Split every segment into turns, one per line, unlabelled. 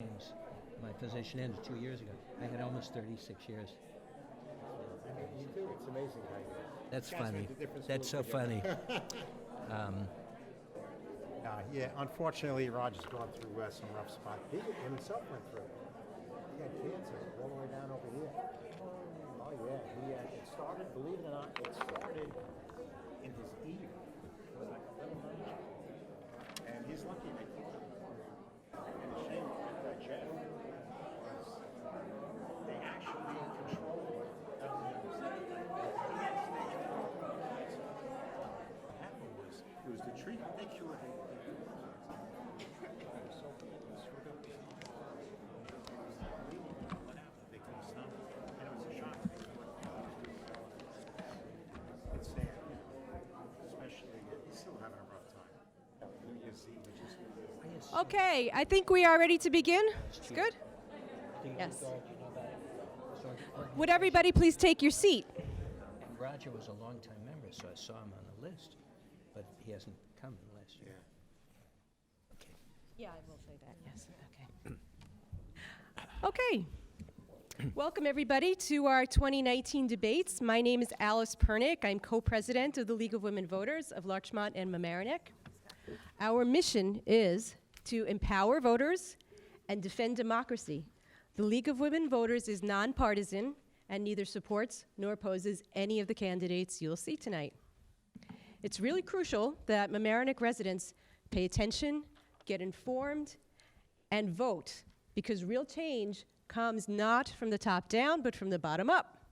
My position ended 2 years ago. I had almost 36 years.
You do. It's amazing how you.
That's
guys
funny.
went to different
That's so
schools
funny.
Yeah, unfortunately, Roger's gone through some rough spots. He himself went through. He had cancer all the way down over here. Oh yeah, it started. Believe it or not, it started in his ear. It was like a little nugget. And he's lucky they caught him. And the shame with that jet was they actually controlled it. What happened was, it was the treatment they cured him. They couldn't stop it. And it was a shock. It's sad. Especially, he's still having a rough time. New Year's Eve, which is
Okay, I think we are ready to begin. It's good? Yes. Would everybody please take your seat?
And Roger was a longtime member, so I saw him on the list, but he hasn't come in the last year. Okay.
Yeah, I will say that, yes. Okay. Okay. Welcome, everybody, to our 2019 debates. My name is Alice Pernick. I'm co-president of the League of Women Voters of Larchmont and Mamaroneck. Our mission is to empower voters and defend democracy. The League of Women Voters is nonpartisan and neither supports nor opposes any of the candidates you'll see tonight. It's really crucial that Mamaroneck residents pay attention, get informed, and vote, because real change comes not from the top down, but from the bottom up.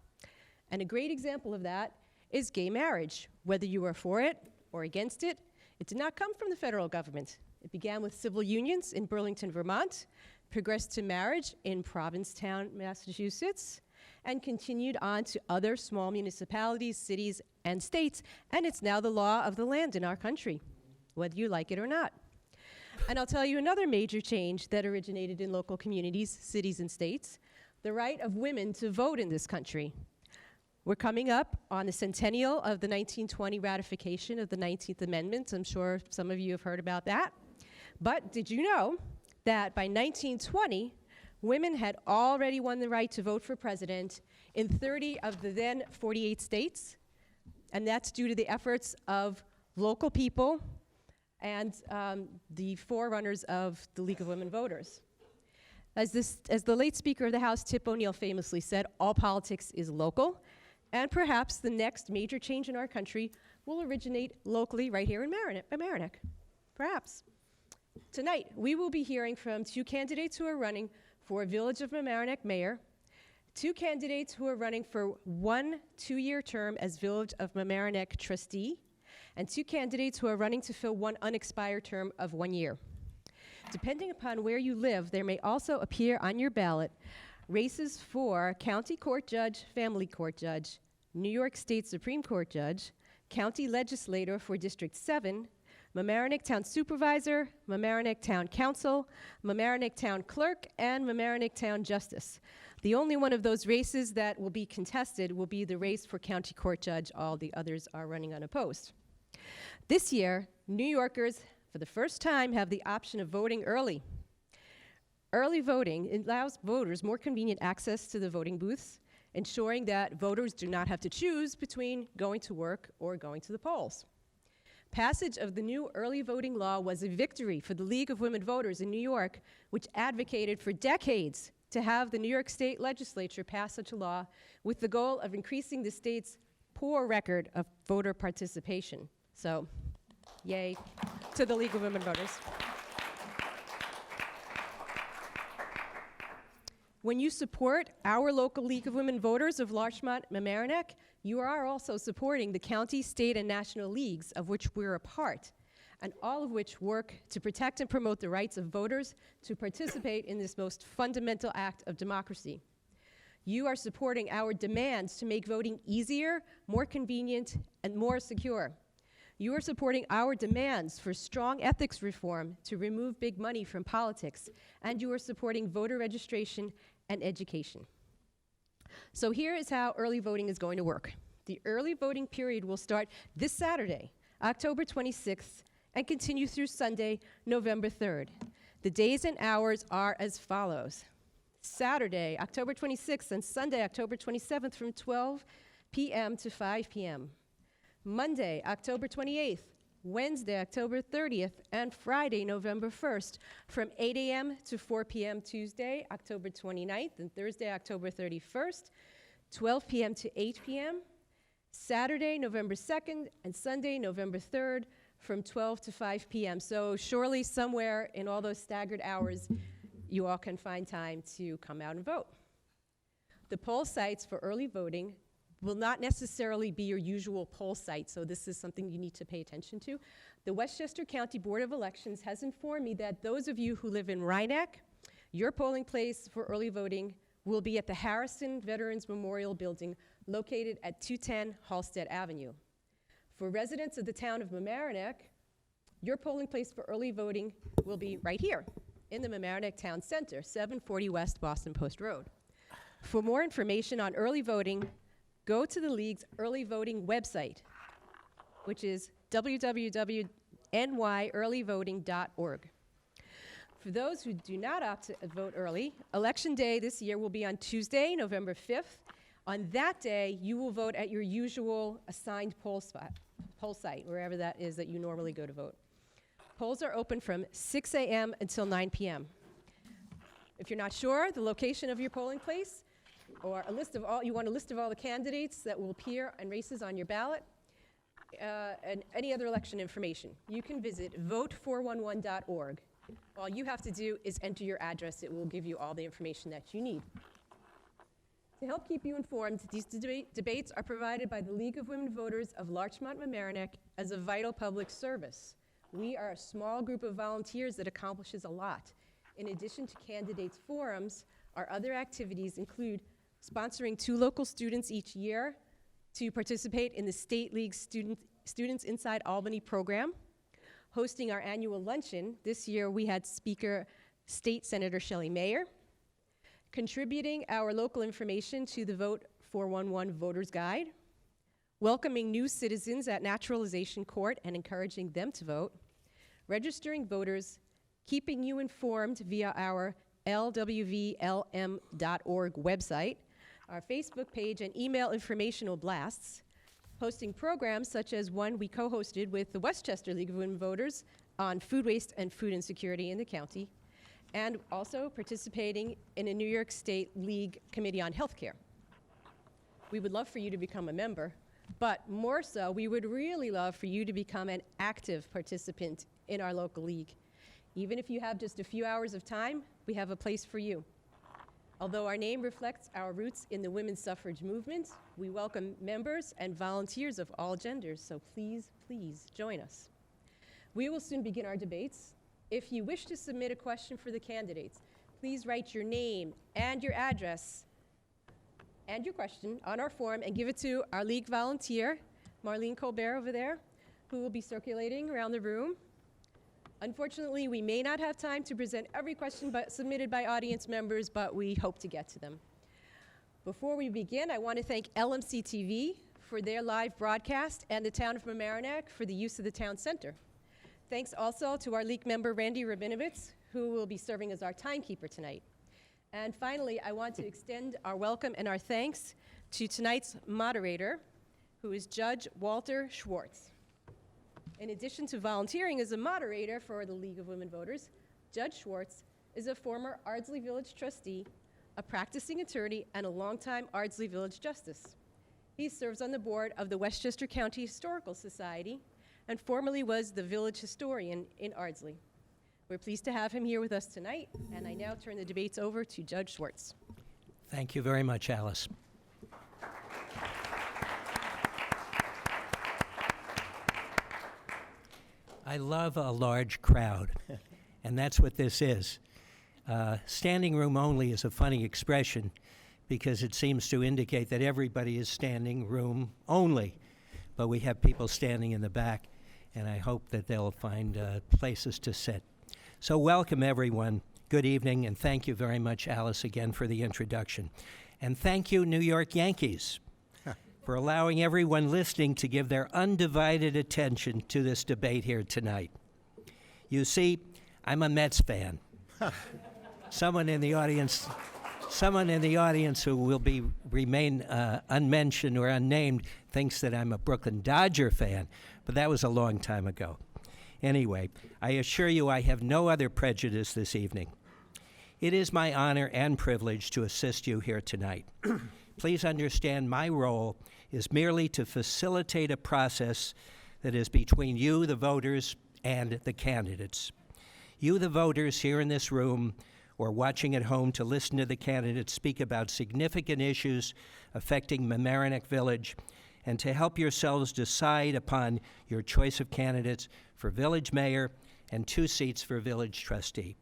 And a great example of that is gay marriage. Whether you are for it or against it, it did not come from the federal government. It began with civil unions in Burlington, Vermont, progressed to marriage in Provincetown, Massachusetts, and continued on to other small municipalities, cities, and states, and it's now the law of the land in our country, whether you like it or not. And I'll tell you another major change that originated in local communities, cities, and states, the right of women to vote in this country. We're coming up on the centennial of the 1920 ratification of the 19th Amendment. I'm sure some of you have heard about that. But did you know that by 1920, women had already won the right to vote for president in 30 of the then 48 states? And that's due to the efforts of local people and the forerunners of the League of Women Voters. As the late Speaker of the House, Tip O'Neill, famously said, all politics is local, and perhaps the next major change in our country will originate locally right here in Mamaroneck. Perhaps. Tonight, we will be hearing from two candidates who are running for Village of Mamaroneck mayor, two candidates who are running for 1 2-year term as Village of Mamaroneck trustee, and two candidates who are running to fill one unexpired term of 1 year. Depending upon where you live, there may also appear on your ballot races for County Court Judge, Family Court Judge, New York State Supreme Court Judge, County Legislator for District 7, Mamaroneck Town Supervisor, Mamaroneck Town Council, Mamaroneck Town Clerk, and Mamaroneck Town Justice. The only one of those races that will be contested will be the race for County Court Judge. All the others are running unopposed. This year, New Yorkers, for the first time, have the option of voting early. Early voting allows voters more convenient access to the voting booths, ensuring that voters do not have to choose between going to work or going to the polls. Passage of the new early voting law was a victory for the League of Women Voters in New York, which advocated for decades to have the New York State Legislature pass such a law with the goal of increasing the state's poor record of voter participation. So, yay to the League of Women Voters. When you support our local League of Women Voters of Larchmont-Mamaroneck, you are also supporting the county, state, and national leagues of which we're a part, and all of which work to protect and promote the rights of voters to participate in this most fundamental act of democracy. You are supporting our demands to make voting easier, more convenient, and more secure. You are supporting our demands for strong ethics reform to remove big money from politics, and you are supporting voter registration and education. So here is how early voting is going to work. The early voting period will start this Saturday, October 26th, and continue through Sunday, November 3rd. The days and hours are as follows. Saturday, October 26th, and Sunday, October 27th, from 12 p.m. to 5 p.m. Monday, October 28th, Wednesday, October 30th, and Friday, November 1st, from 8 a.m. to 4 p.m. Tuesday, October 29th, and Thursday, October 31st, 12 p.m. to 8 p.m. Saturday, November 2nd, and Sunday, November 3rd, from 12 to 5 p.m. So surely somewhere in all those staggered hours, you all can find time to come out and vote. The poll sites for early voting will not necessarily be your usual poll site, so this is something you need to pay attention to. The Westchester County Board of Elections has informed me that those of you who live in Rhinebeck, your polling place for early voting will be at the Harrison Veterans Memorial Building located at 210 Halsted Avenue. For residents of the town of Mamaroneck, your polling place for early voting will be right here in the Mamaroneck Town Center, 740 West Boston Post Road. For more information on early voting, go to the League's early voting website, which is www.nyearlyvoting.org. For those who do not opt to vote early, Election Day this year will be on Tuesday, November 5th. On that day, you will vote at your usual assigned poll site, wherever that is that you normally go to vote. Polls are open from 6 a.m. until 9 p.m. If you're not sure the location of your polling place, or you want a list of all the candidates that will appear in races on your ballot, and any other election information, you can visit vote411.org. All you have to do is enter your address. It will give you all the information that you need. To help keep you informed, these debates are provided by the League of Women Voters of Larchmont-Mamaroneck as a vital public service. We are a small group of volunteers that accomplishes a lot. In addition to candidates' forums, our other activities include sponsoring 2 local students each year to participate in the State League Students Inside Albany program, hosting our annual luncheon. This year we had speaker State Senator Shelley Mayer, contributing our local information to the Vote 411 Voters Guide, welcoming new citizens at Naturalization Court and encouraging them to vote, registering voters, keeping you informed via our lwvlm.org website, our Facebook page, and email informational blasts, hosting programs such as one we co-hosted with the Westchester League of Women Voters on food waste and food insecurity in the county, and also participating in a New York State League Committee on Healthcare. We would love for you to become a member, but more so, we would really love for you to become an active participant in our local league. Even if you have just a few hours of time, we have a place for you. Although our name reflects our roots in the women's suffrage movement, we welcome members and volunteers of all genders, so please, please join us. We will soon begin our debates. If you wish to submit a question for the candidates, please write your name and your address and your question on our form and give it to our league volunteer, Marlene Colbert over there, who will be circulating around the room. Unfortunately, we may not have time to present every question submitted by audience members, but we hope to get to them. Before we begin, I want to thank LMC-TV for their live broadcast and the town of Mamaroneck for the use of the town center. Thanks also to our league member, Randy Rabinovitz, who will be serving as our timekeeper tonight. And finally, I want to extend our welcome and our thanks to tonight's moderator, who is Judge Walter Schwartz. In addition to volunteering as a moderator for the League of Women Voters, Judge Schwartz is a former Ardsley Village trustee, a practicing attorney, and a longtime Ardsley Village justice. He serves on the board of the Westchester County Historical Society and formerly was the village historian in Ardsley. We're pleased to have him here with us tonight, and I now turn the debates over to Judge Schwartz.
Thank you very much, Alice. I love a large crowd, and that's what this is. Standing room only is a funny expression because it seems to indicate that everybody is standing room only, but we have people standing in the back, and I hope that they'll find places to sit. So welcome, everyone. Good evening, and thank you very much, Alice, again for the introduction. And thank you, New York Yankees, for allowing everyone listening to give their undivided attention to this debate here tonight. You see, I'm a Mets fan, Someone in the audience who will remain unmentioned or unnamed thinks that I'm a Brooklyn Dodger fan, but that was a long time ago. Anyway, I assure you I have no other prejudice this evening. It is my honor and privilege to assist you here tonight. Please understand my role is merely to facilitate a process that is between you, the voters, and the candidates. You, the voters here in this room, or watching at home to listen to the candidates speak about significant issues affecting Mamaroneck Village, and to help yourselves decide upon your choice of candidates for village mayor and 2 seats for village trustee.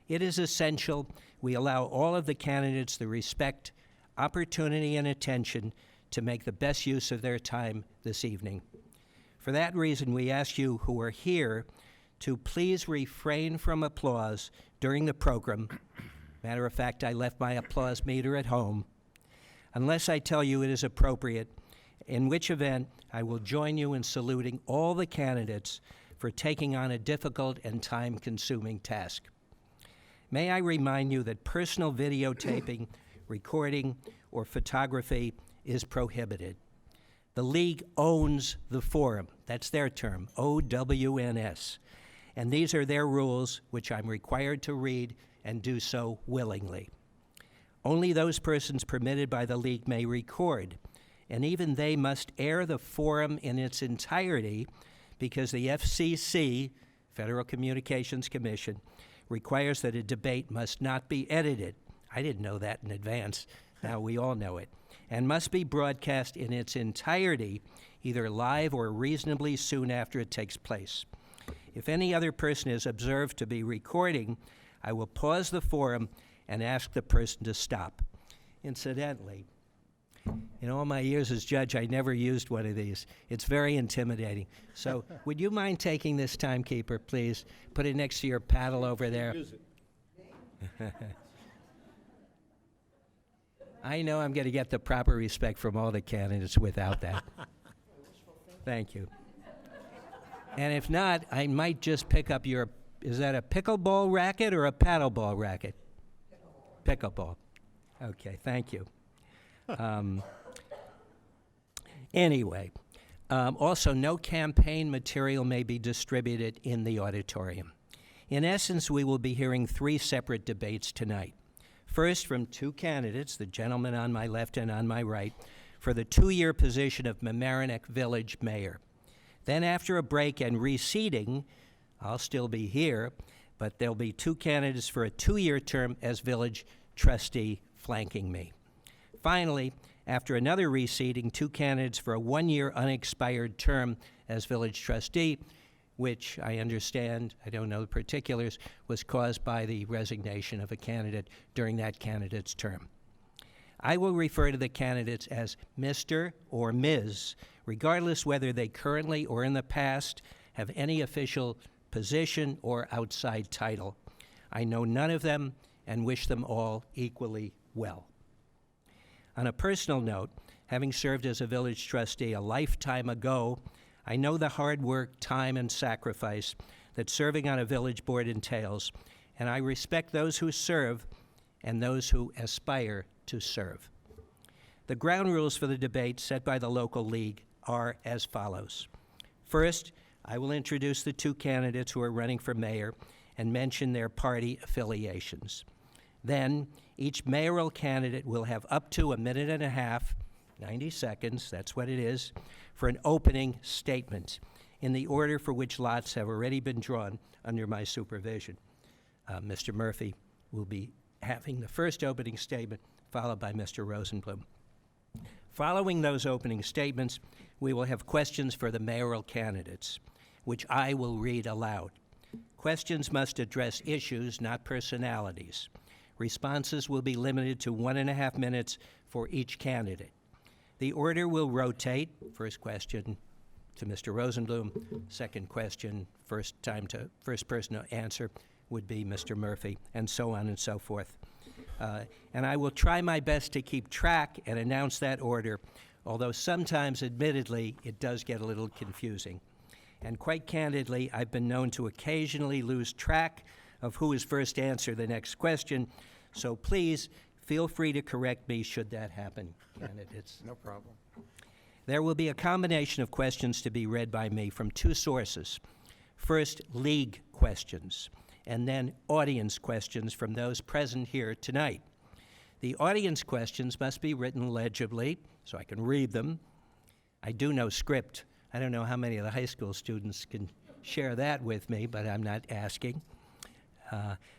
It is essential we allow all of the candidates the respect, opportunity, and attention to make the best use of their time this evening. For that reason, we ask you who are here to please refrain from applause during the program. Matter of fact, I left my applause meter at home, unless I tell you it is appropriate, in which event I will join you in saluting all the candidates for taking on a difficult and time-consuming task. May I remind you that personal videotaping, recording, or photography is prohibited. The league owns the forum. That's their term, OWNS. And these are their rules, which I'm required to read and do so willingly. Only those persons permitted by the league may record, and even they must air the forum in its entirety because the FCC, Federal Communications Commission, requires that a debate must not be edited. I didn't know that in advance. Now we all know it. And must be broadcast in its entirety, either live or reasonably soon after it takes place. If any other person is observed to be recording, I will pause the forum and ask the person to stop. Incidentally, in all my years as judge, I never used one of these. It's very intimidating. So would you mind taking this timekeeper, please? Put it next to your paddle over there.
Use it.
I know I'm going to get the proper respect from all the candidates without that. Thank you. And if not, I might just pick up your, is that a pickleball racket or a paddleball racket? Pickleball. Okay, thank you. Anyway, also no campaign material may be distributed in the auditorium. In essence, we will be hearing 3 separate debates tonight. First, from 2 candidates, the gentleman on my left and on my right, for the 2-year position of Mamaroneck Village Mayor. Then after a break and reseating, I'll still be here, but there'll be 2 candidates for a 2-year term as village trustee flanking me. Finally, after another reseating, 2 candidates for a 1-year unexpired term as village trustee, which I understand, I don't know the particulars, was caused by the resignation of a candidate during that candidate's term. I will refer to the candidates as Mr. or Ms., regardless whether they currently or in the past have any official position or outside title. I know none of them and wish them all equally well. On a personal note, having served as a village trustee a lifetime ago, I know the hard work, time, and sacrifice that serving on a village board entails, and I respect those who serve and those who aspire to serve. The ground rules for the debate set by the local league are as follows. First, I will introduce the 2 candidates who are running for mayor and mention their party affiliations. Then, each mayoral candidate will have up to 1.5 minutes, 90 seconds, that's what it is, for an opening statement in the order for which lots have already been drawn under my supervision. Mr. Murphy will be having the first opening statement, followed by Mr. Rosenblum. Following those opening statements, we will have questions for the mayoral candidates, which I will read aloud. Questions must address issues, not personalities. Responses will be limited to 1.5 minutes for each candidate. The order will rotate. First question to Mr. Rosenblum. Second question, first person to answer would be Mr. Murphy, and so on and so forth. And I will try my best to keep track and announce that order, although sometimes, admittedly, it does get a little confusing. And quite candidly, I've been known to occasionally lose track of who is first to answer the next question, so please feel free to correct me should that happen, candidates.
No problem.
There will be a combination of questions to be read by me from two sources. First, league questions, and then audience questions from those present here tonight. The audience questions must be written legibly, so I can read them. I do know script. I don't know how many of the high school students can share that with me, but I'm not asking.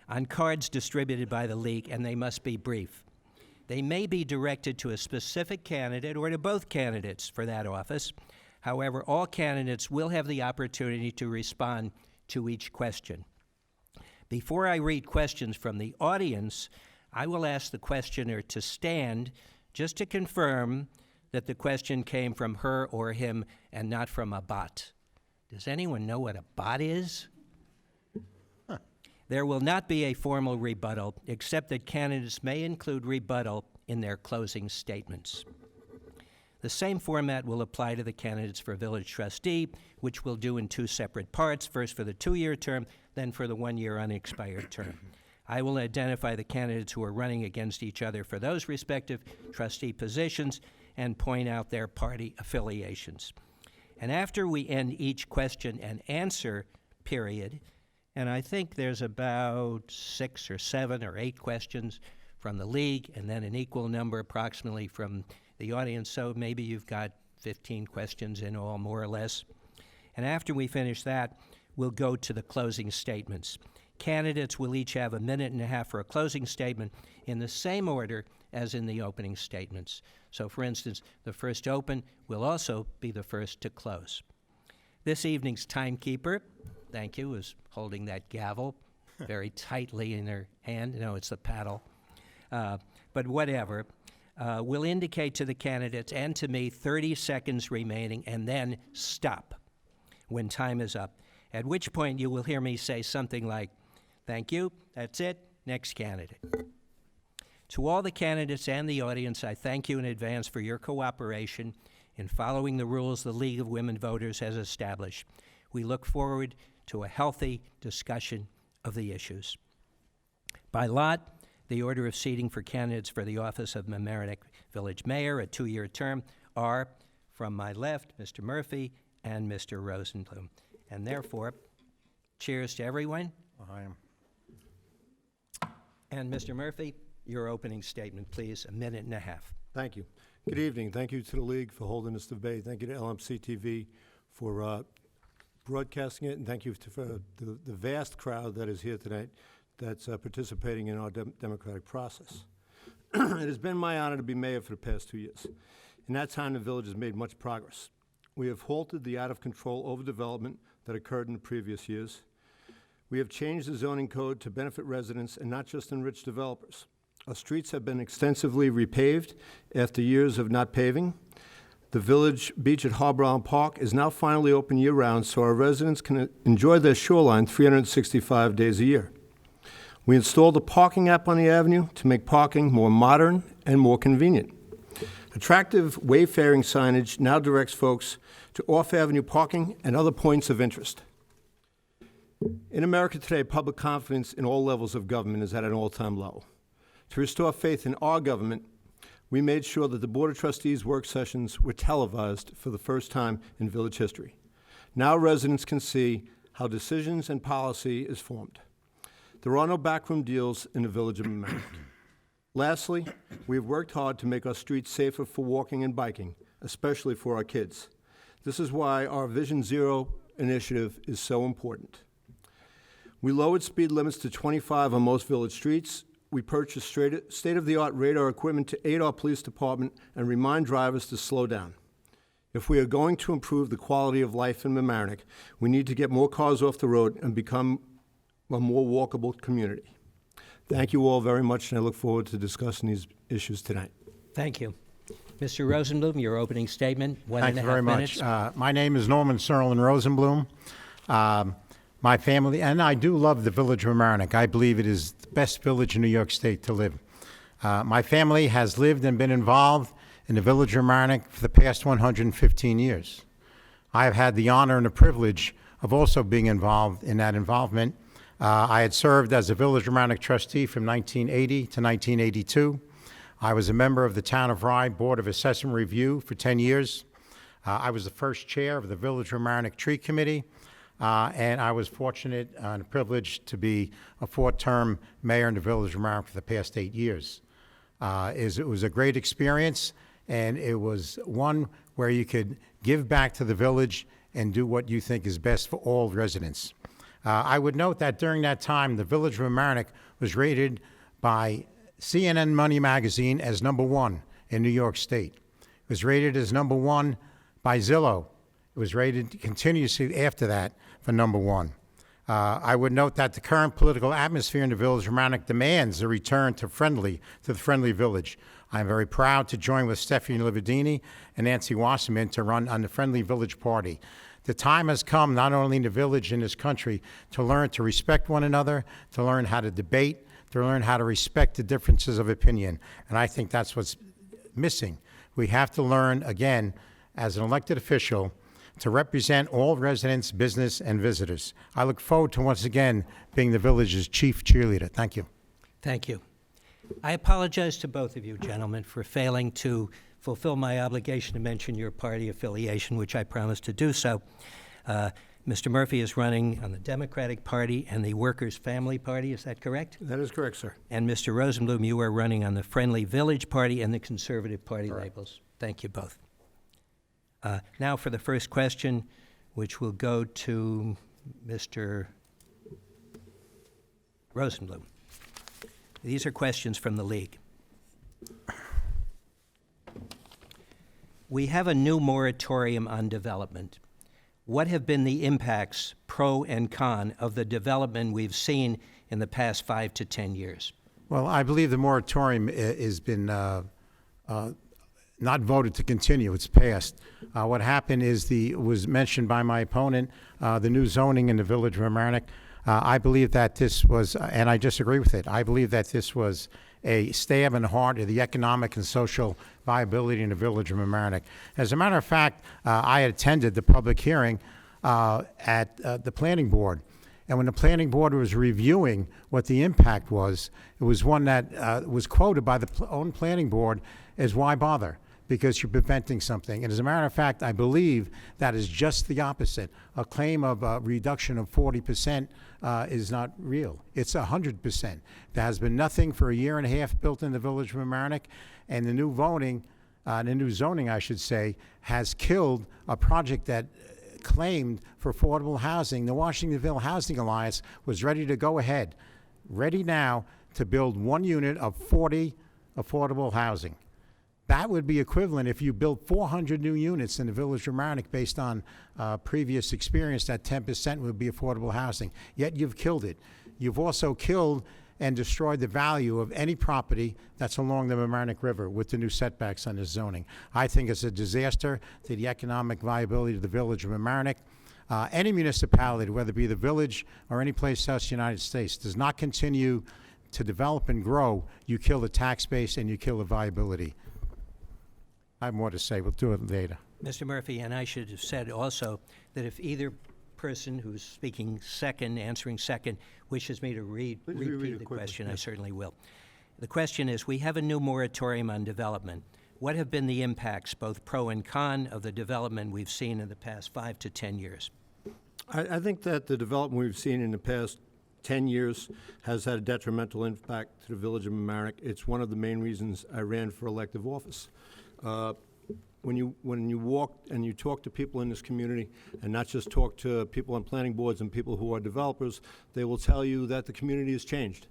On cards distributed by the league, and they must be brief. They may be directed to a specific candidate or to both candidates for that office. However, all candidates will have the opportunity to respond to each question. Before I read questions from the audience, I will ask the questioner to stand just to confirm that the question came from her or him and not from a bot. Does anyone know what a bot is? There will not be a formal rebuttal, except that candidates may include rebuttal in their closing statements. The same format will apply to the candidates for village trustee, which we'll do in two separate parts, first for the 2-year term, then for the 1-year unexpired term. I will identify the candidates who are running against each other for those respective trustee positions and point out their party affiliations. And after we end each question and answer period, and I think there's about 6 or 7 or 8 questions from the league, and then an equal number approximately from the audience, so maybe you've got 15 questions in all, more or less. And after we finish that, we'll go to the closing statements. Candidates will each have 1.5 minutes for a closing statement in the same order as in the opening statements. So, for instance, the first to open will also be the first to close. This evening's timekeeper, thank you, is holding that gavel very tightly in her hand. No, it's the paddle. But whatever. Will indicate to the candidates and to me 30 seconds remaining and then stop when time is up, at which point you will hear me say something like, "Thank you, that's it, next candidate." To all the candidates and the audience, I thank you in advance for your cooperation in following the rules the League of Women Voters has established. We look forward to a healthy discussion of the issues. By lot, the order of seating for candidates for the office of Mamaroneck Village Mayor, a 2-year term, are, from my left, Mr. Murphy and Mr. Rosenblum. And therefore, cheers to everyone.
I am.
And Mr. Murphy, your opening statement, please, 1.5 minutes.
Thank you. Good evening. Thank you to the League for holding this debate. Thank you to LMC-TV for broadcasting it, and thank you for the vast crowd that is here tonight that's participating in our democratic process. It has been my honor to be mayor for the past 2 years. In that time, the village has made much progress. We have halted the out-of-control overdevelopment that occurred in the previous years. We have changed the zoning code to benefit residents and not just enrich developers. Our streets have been extensively repaved after years of not paving. The village beach at Harbor Island Park is now finally open year-round, so our residents can enjoy their shoreline 365 days a year. We installed a parking app on the avenue to make parking more modern and more convenient. Attractive wayfaring signage now directs folks to off-avenue parking and other points of interest. In America today, public confidence in all levels of government is at an all-time low. To restore faith in our government, we made sure that the Board of Trustees work sessions were televised for the first time in village history. Now residents can see how decisions and policy is formed. There are no backroom deals in the Village of Mamaroneck. Lastly, we have worked hard to make our streets safer for walking and biking, especially for our kids. This is why our Vision Zero initiative is so important. We lowered speed limits to 25 on most village streets. We purchased state-of-the-art radar equipment to aid our police department and remind drivers to slow down. If we are going to improve the quality of life in Mamaroneck, we need to get more cars off the road and become a more walkable community. Thank you all very much, and I look forward to discussing these issues tonight.
Thank you. Mr. Rosenblum, your opening statement, 1.5 minutes.
Thank you very much. My name is Norman Serlin Rosenblum. My family, and I do love the Village of Mamaroneck. I believe it is the best village in New York State to live. My family has lived and been involved in the Village of Mamaroneck for the past 115 years. I have had the honor and the privilege of also being involved in that involvement I had served as a Village of Mamaroneck trustee from 1980 to 1982. I was a member of the Town of Rye Board of Assessment Review for 10 years. I was the first chair of the Village of Mamaroneck Tree Committee, and I was fortunate and privileged to be a four-term mayor in the Village of Mamaroneck for the past 8 years. It was a great experience, and it was one where you could give back to the village and do what you think is best for all residents. I would note that during that time, the Village of Mamaroneck was rated by CNN Money Magazine as #1 in New York State. It was rated as #1 by Zillow. It was rated continuously after that for #1. I would note that the current political atmosphere in the Village of Mamaroneck demands a return to the friendly village. I'm very proud to join with Stephanie Lividini and Nancy Wasserman to run on the Friendly Village Party. The time has come, not only in the village, in this country, to learn to respect one another, to learn how to debate, to learn how to respect the differences of opinion. And I think that's what's missing. We have to learn, again, as an elected official, to represent all residents, business, and visitors. I look forward to, once again, being the village's chief cheerleader. Thank you.
Thank you. I apologize to both of you, gentlemen, for failing to fulfill my obligation to mention your party affiliation, which I promised to do so. Mr. Murphy is running on the Democratic Party and the Workers' Family Party, is that correct?
That is correct, sir.
And Mr. Rosenblum, you are running on the Friendly Village Party and the Conservative Party
Correct.
labels. Thank you both. Now for the first question, which will go to Mr. Rosenblum. These are questions from the League. We have a new moratorium on development. What have been the impacts, pro and con, of the development we've seen in the past 5 to 10 years?
Well, I believe the moratorium has been not voted to continue. It's passed. What happened is was mentioned by my opponent, the new zoning in the Village of Mamaroneck. I believe that this was, and I disagree with it, I believe that this was a stab in the heart of the economic and social viability in the Village of Mamaroneck. As a matter of fact, I attended the public hearing at the Planning Board. And when the Planning Board was reviewing what the impact was, it was one that was quoted by the own Planning Board as, why bother? Because you're preventing something. And as a matter of fact, I believe that is just the opposite. A claim of a reduction of 40% is not real. It's 100%. There has been nothing for a year and a half built in the Village of Mamaroneck, and the new zoning, I should say, has killed a project that claimed for affordable housing. The Washingtonville Housing Alliance was ready to go ahead, ready now to build 1 unit of 40 affordable housing. That would be equivalent if you built 400 new units in the Village of Mamaroneck based on previous experience that 10% would be affordable housing. Yet you've killed it. You've also killed and destroyed the value of any property that's along the Mamaroneck River with the new setbacks on this zoning. I think it's a disaster to the economic viability of the Village of Mamaroneck. Any municipality, whether it be the village or any place else in the United States, does not continue to develop and grow, you kill the tax base and you kill the viability. I have more to say. We'll do it later.
Mr. Murphy, and I should have said also that if either person who's speaking second, answering second, wishes me to repeat the question, I certainly will. The question is, we have a new moratorium on development. What have been the impacts, both pro and con, of the development we've seen in the past 5 to 10 years?
I think that the development we've seen in the past 10 years has had a detrimental impact to the Village of Mamaroneck. It's one of the main reasons I ran for elective office. When you walk and you talk to people in this community, and not just talk to people on planning boards and people who are developers, they will tell you that the community has changed,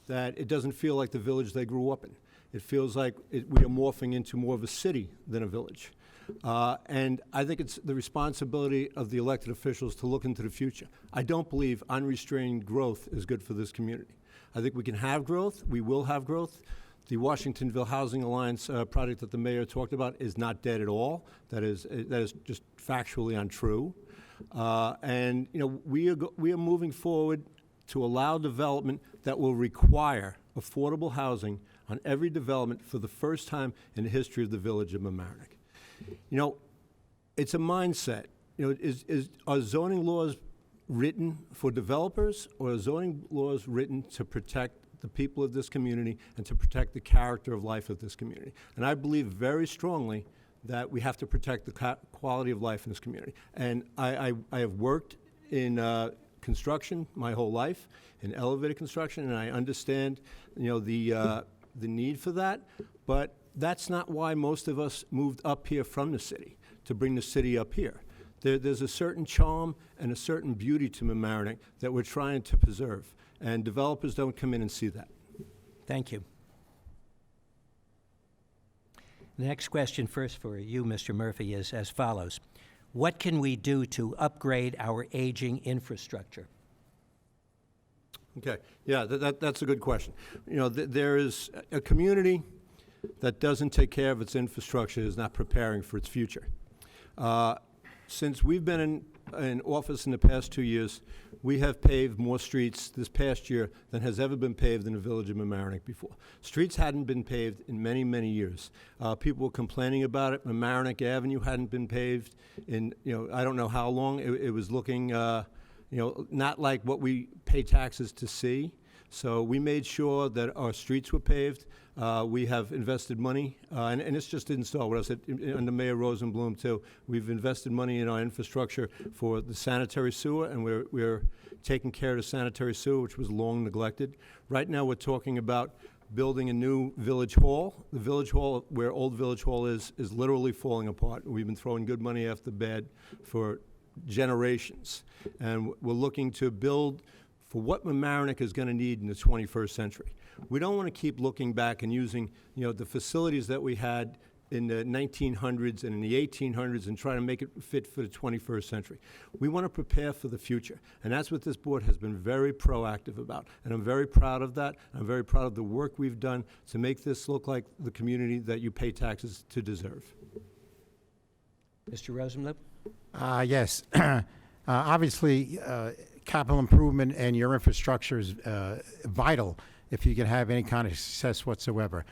that it doesn't feel like the village they grew up in. It feels like we are morphing into more of a city than a village. And I think it's the responsibility of the elected officials to look into the future. I don't believe unrestrained growth is good for this community. I think we can have growth. We will have growth. The Washingtonville Housing Alliance project that the mayor talked about is not dead at all. That is just factually untrue. And you know, we are moving forward to allow development that will require affordable housing on every development for the first time in the history of the Village of Mamaroneck. You know, it's a mindset. You know, are zoning laws written for developers or are zoning laws written to protect the people of this community and to protect the character of life of this community? And I believe very strongly that we have to protect the quality of life in this community. And I have worked in construction my whole life, in elevator construction, and I understand, the need for that. But that's not why most of us moved up here from the city, to bring the city up here. There's a certain charm and a certain beauty to Mamaroneck that we're trying to preserve, and developers don't come in and see that.
Thank you. The next question first for you, Mr. Murphy, is as follows. What can we do to upgrade our aging infrastructure?
Okay, yeah, that's a good question. There is a community that doesn't take care of its infrastructure, is not preparing for its future. Since we've been in office in the past 2 years, we have paved more streets this past year than has ever been paved in the Village of Mamaroneck before. Streets hadn't been paved in many, many years. People were complaining about it. Mamaroneck Avenue hadn't been paved in, I don't know how long. It was looking, not like what we pay taxes to see. So we made sure that our streets were paved. We have invested money, and it's just didn't start. What I said under Mayor Rosenblum too. We've invested money in our infrastructure for the sanitary sewer, and we're taking care of the sanitary sewer, which was long neglected. Right now, we're talking about building a new village hall. The village hall, where old village hall is literally falling apart. We've been throwing good money after bad for generations, and we're looking to build for what Mamaroneck is going to need in the 21st century. We don't want to keep looking back and using, the facilities that we had in the 1900s and in the 1800s and try to make it fit for the 21st century. We want to prepare for the future, and that's what this board has been very proactive about, and I'm very proud of that. I'm very proud of the work we've done to make this look like the community that you pay taxes to deserve.
Mr. Rosenblum?
Yes. Obviously, capital improvement and your infrastructure is vital if you can have any kind of success whatsoever.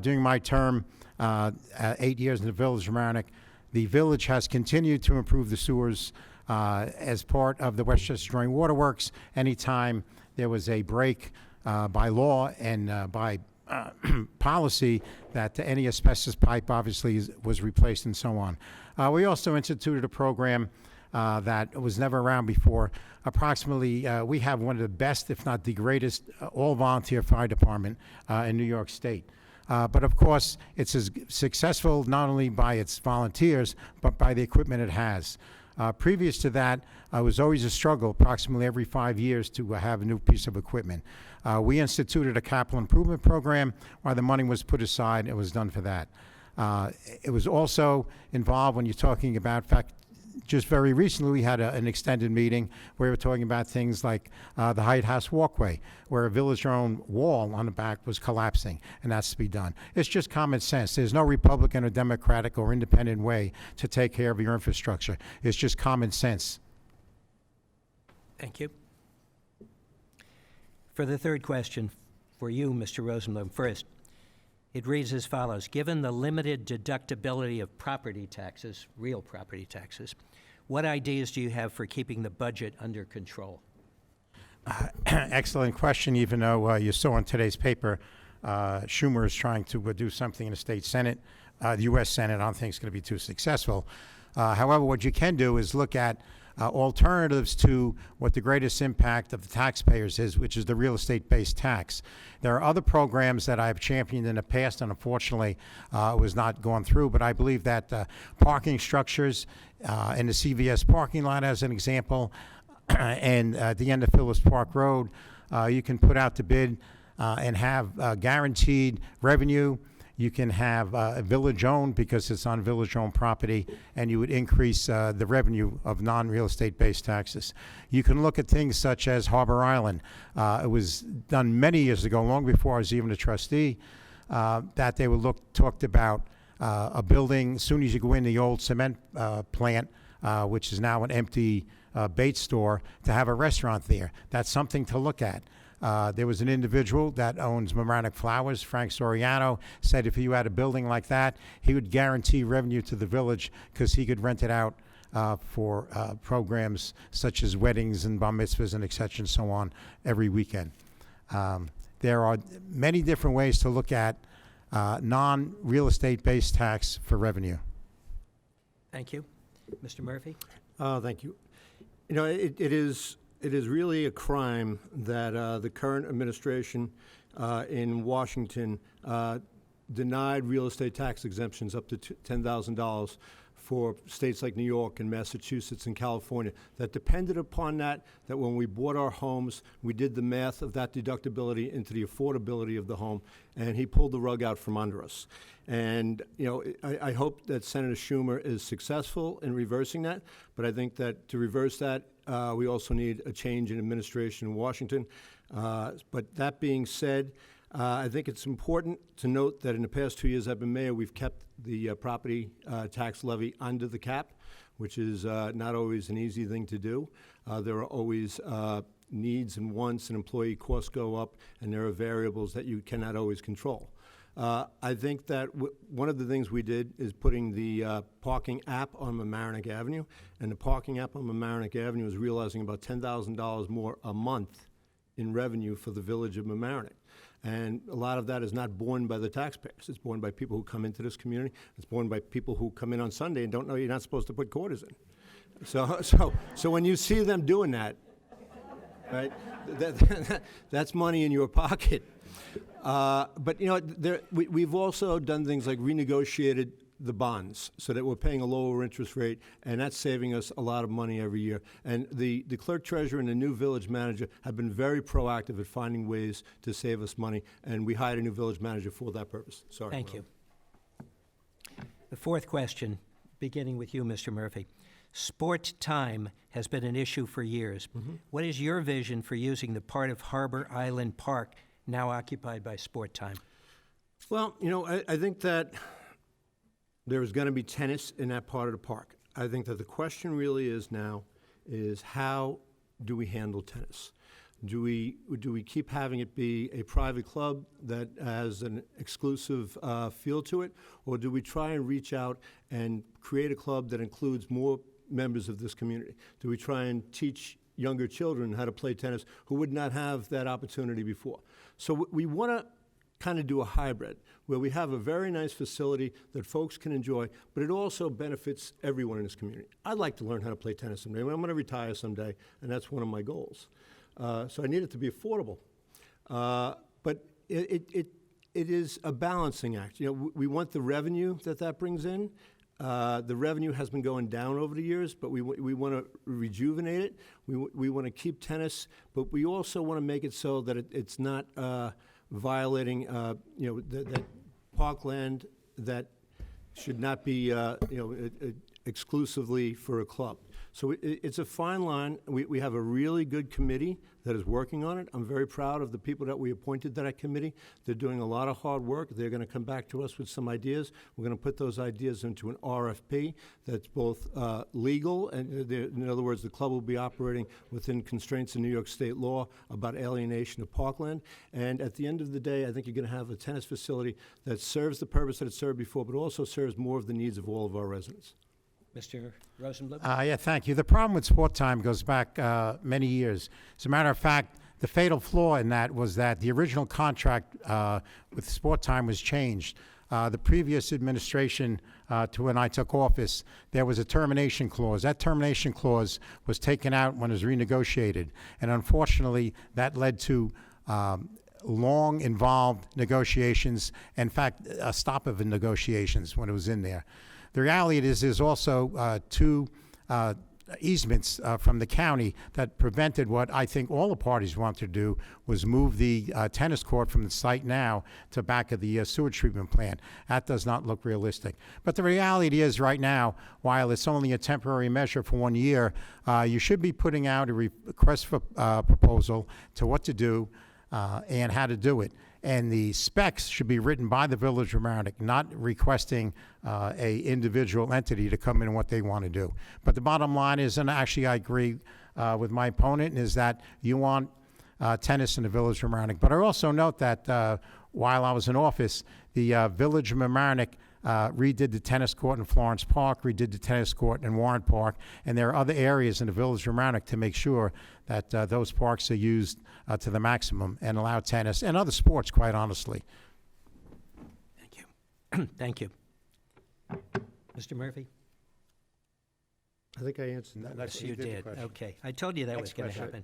During my term, 8 years in the Village of Mamaroneck, the village has continued to improve the sewers as part of the Westchester Drawing Waterworks. Anytime there was a break by law and by policy that any asbestos pipe obviously was replaced and so on. We also instituted a program that was never around before. Approximately, we have one of the best, if not the greatest, all-volunteer fire department in New York State. But of course, it's as successful not only by its volunteers, but by the equipment it has. Previous to that, it was always a struggle approximately every 5 years to have a new piece of equipment. We instituted a capital improvement program where the money was put aside. It was done for that. It was also involved when you're talking about, in fact, just very recently we had an extended meeting where we were talking about things like the Hyde House walkway, where a village-owned wall on the back was collapsing, and that's to be done. It's just common sense. There's no Republican or Democratic or independent way to take care of your infrastructure. It's just common sense.
Thank you. For the third question, for you, Mr. Rosenblum, first, it reads as follows. Given the limited deductibility of property taxes, real property taxes, what ideas do you have for keeping the budget under control?
Excellent question, even though you saw in today's paper, Schumer is trying to do something in the state Senate. The U.S. Senate, I don't think it's going to be too successful. However, what you can do is look at alternatives to what the greatest impact of the taxpayers is, which is the real estate-based tax. There are other programs that I've championed in the past, and unfortunately was not gone through, but I believe that parking structures in the CVS parking lot, as an example, and at the end of Phillips Park Road, you can put out to bid and have guaranteed revenue. You can have village-owned because it's on village-owned property, and you would increase the revenue of non-real estate-based taxes. You can look at things such as Harbor Island. It was done many years ago, long before I was even a trustee, that they would talked about a building, as soon as you go in the old cement plant, which is now an empty bait store, to have a restaurant there. That's something to look at. There was an individual that owns Mamaroneck Flowers, Frank Soriano, said if you had a building like that, he would guarantee revenue to the village because he could rent it out for programs such as weddings and bar mitzvahs and et cetera and so on every weekend. There are many different ways to look at non-real estate-based tax for revenue.
Thank you. Mr. Murphy?
Thank you. You know, it is really a crime that the current administration in Washington denied real estate tax exemptions up to $10,000 for states like New York and Massachusetts and California that depended upon that when we bought our homes, we did the math of that deductibility into the affordability of the home, and he pulled the rug out from under us. And, you know, I hope that Senator Schumer is successful in reversing that, but I think that to reverse that, we also need a change in administration in Washington. But that being said, I think it's important to note that in the past 2 years I've been mayor, we've kept the property tax levy under the cap, which is not always an easy thing to do. There are always needs and wants, and employee costs go up, and there are variables that you cannot always control. I think that one of the things we did is putting the parking app on Mamaroneck Avenue, and the parking app on Mamaroneck Avenue is realizing about $10,000 more a month in revenue for the Village of Mamaroneck. And a lot of that is not borne by the taxpayers. It's borne by people who come into this community. It's borne by people who come in on Sunday and don't know you're not supposed to put quarters in. So when you see them doing that, right, that's money in your pocket. But, you know, we've also done things like renegotiated the bonds so that we're paying a lower interest rate, and that's saving us a lot of money every year. And the clerk treasurer and the new village manager have been very proactive at finding ways to save us money, and we hired a new village manager for that purpose. Sorry.
Thank you. The fourth question, beginning with you, Mr. Murphy. Sport time has been an issue for years. What is your vision for using the part of Harbor Island Park now occupied by sport time?
Well, you know, I think that there's going to be tennis in that part of the park. I think that the question really is now is how do we handle tennis? Do we keep having it be a private club that has an exclusive feel to it, or do we try and reach out and create a club that includes more members of this community? Do we try and teach younger children how to play tennis who would not have that opportunity before? So we want to kind of do a hybrid where we have a very nice facility that folks can enjoy, but it also benefits everyone in this community. I'd like to learn how to play tennis someday. I'm going to retire someday, and that's one of my goals. So I need it to be affordable. But it is a balancing act. You know, we want the revenue that brings in. The revenue has been going down over the years, but we want to rejuvenate it. We want to keep tennis, but we also want to make it so that it's not violating, you know, that parkland that should not be, exclusively for a club. So it's a fine line. We have a really good committee that is working on it. I'm very proud of the people that we appointed to that committee. They're doing a lot of hard work. They're going to come back to us with some ideas. We're going to put those ideas into an RFP that's both legal, and in other words, the club will be operating within constraints of New York State law about alienation of parkland. And at the end of the day, I think you're going to have a tennis facility that serves the purpose that it served before, but also serves more of the needs of all of our residents.
Mr. Rosenblum?
Yeah, thank you. The problem with sport time goes back many years. As a matter of fact, the fatal flaw in that was that the original contract with sport time was changed. The previous administration, to when I took office, there was a termination clause. That termination clause was taken out when it was renegotiated. And unfortunately, that led to long, involved negotiations. In fact, a stop of the negotiations when it was in there. The reality is there's also two easements from the county that prevented what I think all the parties wanted to do was move the tennis court from the site now to back of the sewage treatment plant. That does not look realistic. But the reality is right now, while it's only a temporary measure for 1 year, you should be putting out a request for proposal to what to do and how to do it. And the specs should be written by the Village of Mamaroneck, not requesting a individual entity to come in and what they want to do. But the bottom line is, and actually I agree with my opponent, is that you want tennis in the Village of Mamaroneck. But I also note that while I was in office, the Village of Mamaroneck redid the tennis court in Florence Park, redid the tennis court in Warren Park, and there are other areas in the Village of Mamaroneck to make sure that those parks are used to the maximum and allow tennis and other sports, quite honestly.
Thank you. Thank you. Mr. Murphy?
I think I answered that.
Yes, you did. Okay. I told you that was
Next
going to
question.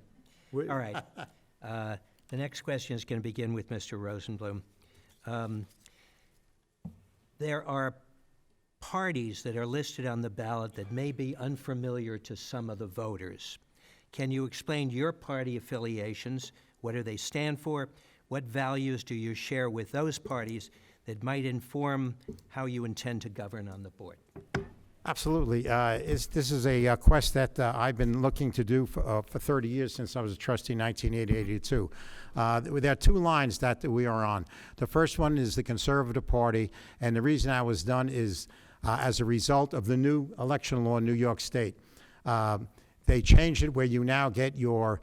happen. All right. The next question is going to begin with Mr. Rosenblum. There are parties that are listed on the ballot that may be unfamiliar to some of the voters. Can you explain your party affiliations? What do they stand for? What values do you share with those parties that might inform how you intend to govern on the board?
Absolutely. This is a quest that I've been looking to do for 30 years, since I was a trustee in 1982. There are two lines that we are on. The first one is the Conservative Party, and the reason I was done is as a result of the new election law in New York State. They changed it where you now get your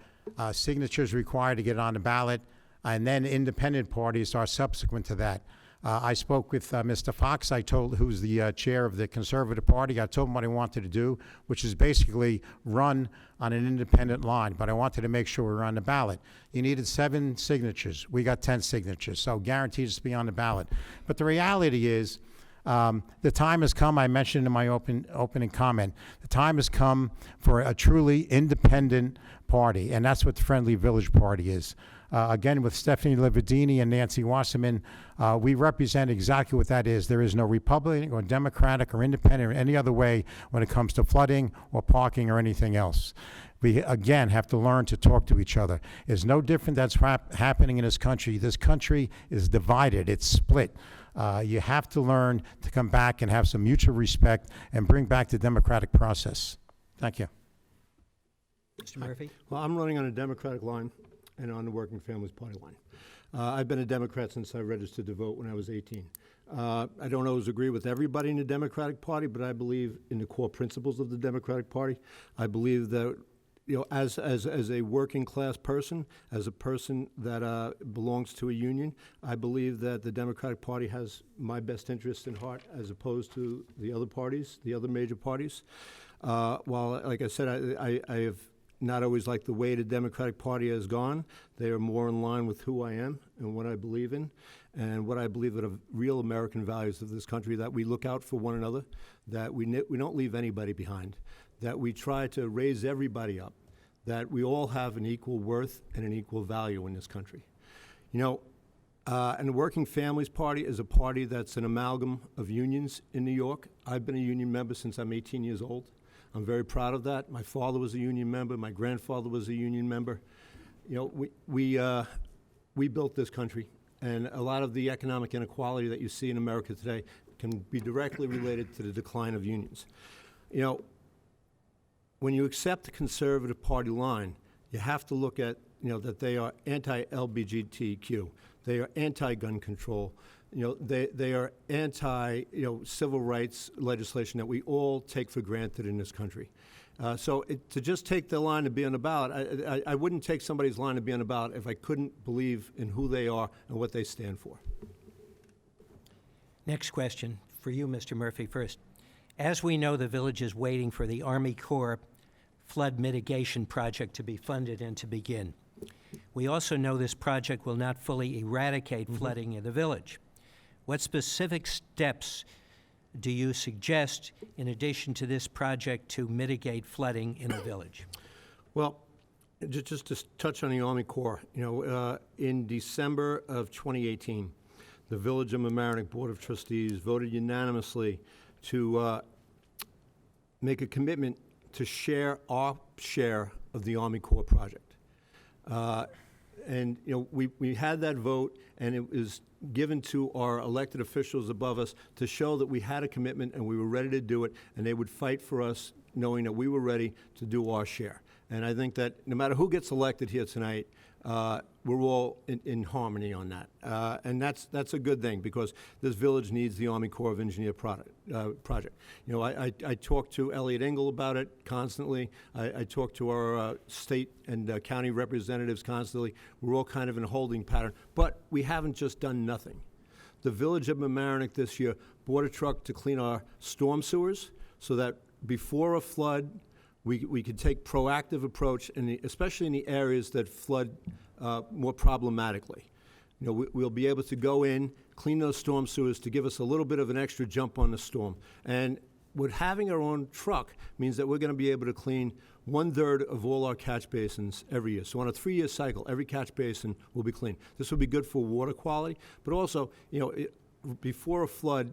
signatures required to get on the ballot, and then independent parties are subsequent to that. I spoke with Mr. Fox, who's the chair of the Conservative Party. I told him what I wanted to do, which is basically run on an independent line, but I wanted to make sure we were on the ballot. You needed 7 signatures. We got 10 signatures, so guaranteed to be on the ballot. But the reality is, the time has come, I mentioned in my opening comment, the time has come for a truly independent party, and that's what the Friendly Village Party is. Again, with Stephanie Lividini and Nancy Wasserman, we represent exactly what that is. There is no Republican or Democratic or Independent or any other way when it comes to flooding or parking or anything else. We, again, have to learn to talk to each other. It's no different that's happening in this country. This country is divided. It's split. You have to learn to come back and have some mutual respect and bring back the democratic process. Thank you.
Mr. Murphy?
Well, I'm running on a Democratic line and on the Working Families Party line. I've been a Democrat since I registered to vote when I was 18. I don't always agree with everybody in the Democratic Party, but I believe in the core principles of the Democratic Party. I believe that, you know, as a working class person, as a person that belongs to a union, I believe that the Democratic Party has my best interest in heart, as opposed to the other parties, the other major parties. While, like I said, I have not always liked the way the Democratic Party has gone. They are more in line with who I am and what I believe in, and what I believe are real American values of this country, that we look out for one another, that we don't leave anybody behind, that we try to raise everybody up, that we all have an equal worth and an equal value in this country. You know, and the Working Families Party is a party that's an amalgam of unions in New York. I've been a union member since I'm 18 years old. I'm very proud of that. My father was a union member. My grandfather was a union member. You know, we built this country, and a lot of the economic inequality that you see in America today can be directly related to the decline of unions. You know, when you accept the Conservative Party line, you have to look at, you know, that they are anti-LGBTQ. They are anti-gun control. You know, they are anti, you know, civil rights legislation that we all take for granted in this country. So to just take the line to be on the ballot, I wouldn't take somebody's line to be on the ballot if I couldn't believe in who they are and what they stand for.
Next question for you, Mr. Murphy, first. As we know, the village is waiting for the Army Corps flood mitigation project to be funded and to begin. We also know this project will not fully eradicate flooding in the village. What specific steps do you suggest in addition to this project to mitigate flooding in the village?
Well, just to touch on the Army Corps, you know, in December of 2018, the Village of Mamaroneck Board of Trustees voted unanimously to make a commitment to share our share of the Army Corps project. And, you know, we had that vote, and it was given to our elected officials above us to show that we had a commitment and we were ready to do it, and they would fight for us knowing that we were ready to do our share. And I think that no matter who gets elected here tonight, we're all in harmony on that. And that's a good thing, because this village needs the Army Corps of Engineer project. You know, I talk to Elliot Engel about it constantly. I talk to our state and county representatives constantly. We're all kind of in a holding pattern, but we haven't just done nothing. The Village of Mamaroneck this year bought a truck to clean our storm sewers so that before a flood, we could take proactive approach, especially in the areas that flood more problematically. You know, we'll be able to go in, clean those storm sewers to give us a little bit of an extra jump on the storm. And with having our own truck means that we're going to be able to clean 1/3 of all our catch basins every year. So on a 3-year cycle, every catch basin will be clean. This will be good for water quality, but also, you know, before a flood,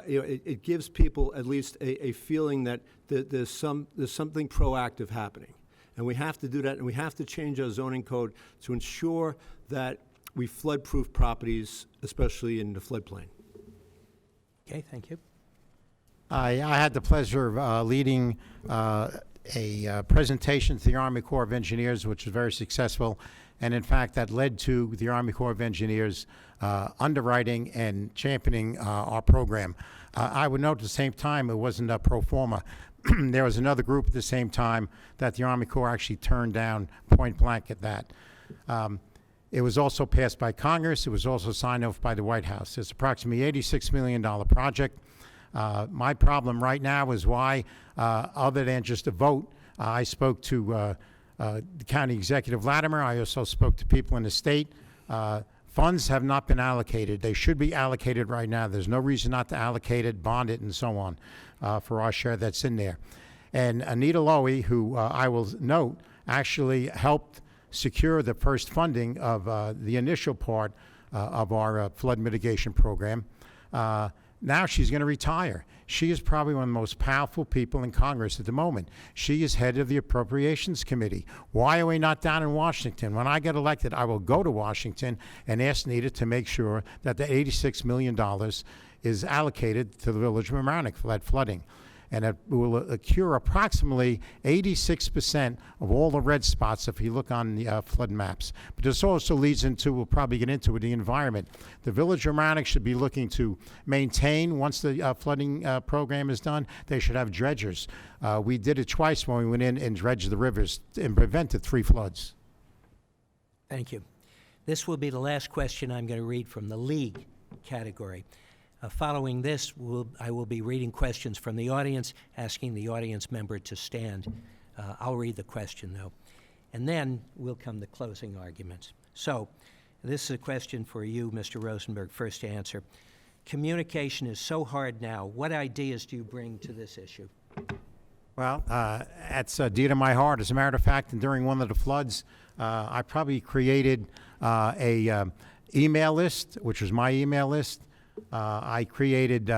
you know, it gives people at least a feeling that there's something proactive happening. And we have to do that, and we have to change our zoning code to ensure that we flood-proof properties, especially in the floodplain.
Okay, thank you.
I had the pleasure of leading a presentation to the Army Corps of Engineers, which was very successful, and in fact, that led to the Army Corps of Engineers underwriting and championing our program. I would note at the same time, it wasn't a pro forma. There was another group at the same time that the Army Corps actually turned down point blank at that. It was also passed by Congress. It was also signed off by the White House. It's approximately $86 million project. My problem right now is why, other than just a vote, I spoke to the County Executive Latimer. I also spoke to people in the state. Funds have not been allocated. They should be allocated right now. There's no reason not to allocate it, bond it, and so on for our share that's in there. And Anita Lowy, who I will note, actually helped secure the first funding of the initial part of our flood mitigation program. Now she's going to retire. She is probably one of the most powerful people in Congress at the moment. She is head of the Appropriations Committee. Why are we not down in Washington? When I get elected, I will go to Washington and ask Nita to make sure that the $86 million is allocated to the Village of Mamaroneck for that flooding. And it will cure approximately 86% of all the red spots if you look on the flood maps. But this also leads into, we'll probably get into it, the environment. The Village of Mamaroneck should be looking to maintain, once the flooding program is done, they should have dredgers. We did it twice when we went in and dredged the rivers and prevented 3 floods.
Thank you. This will be the last question I'm going to read from the league category. Following this, I will be reading questions from the audience, asking the audience member to stand. I'll read the question, though. And then will come the closing arguments. So this is a question for you, Mr. Rosenberg, first to answer. Communication is so hard now. What ideas do you bring to this issue?
Well, that's dear to my heart. As a matter of fact, during one of the floods, I probably created a email list, which was my email list. I created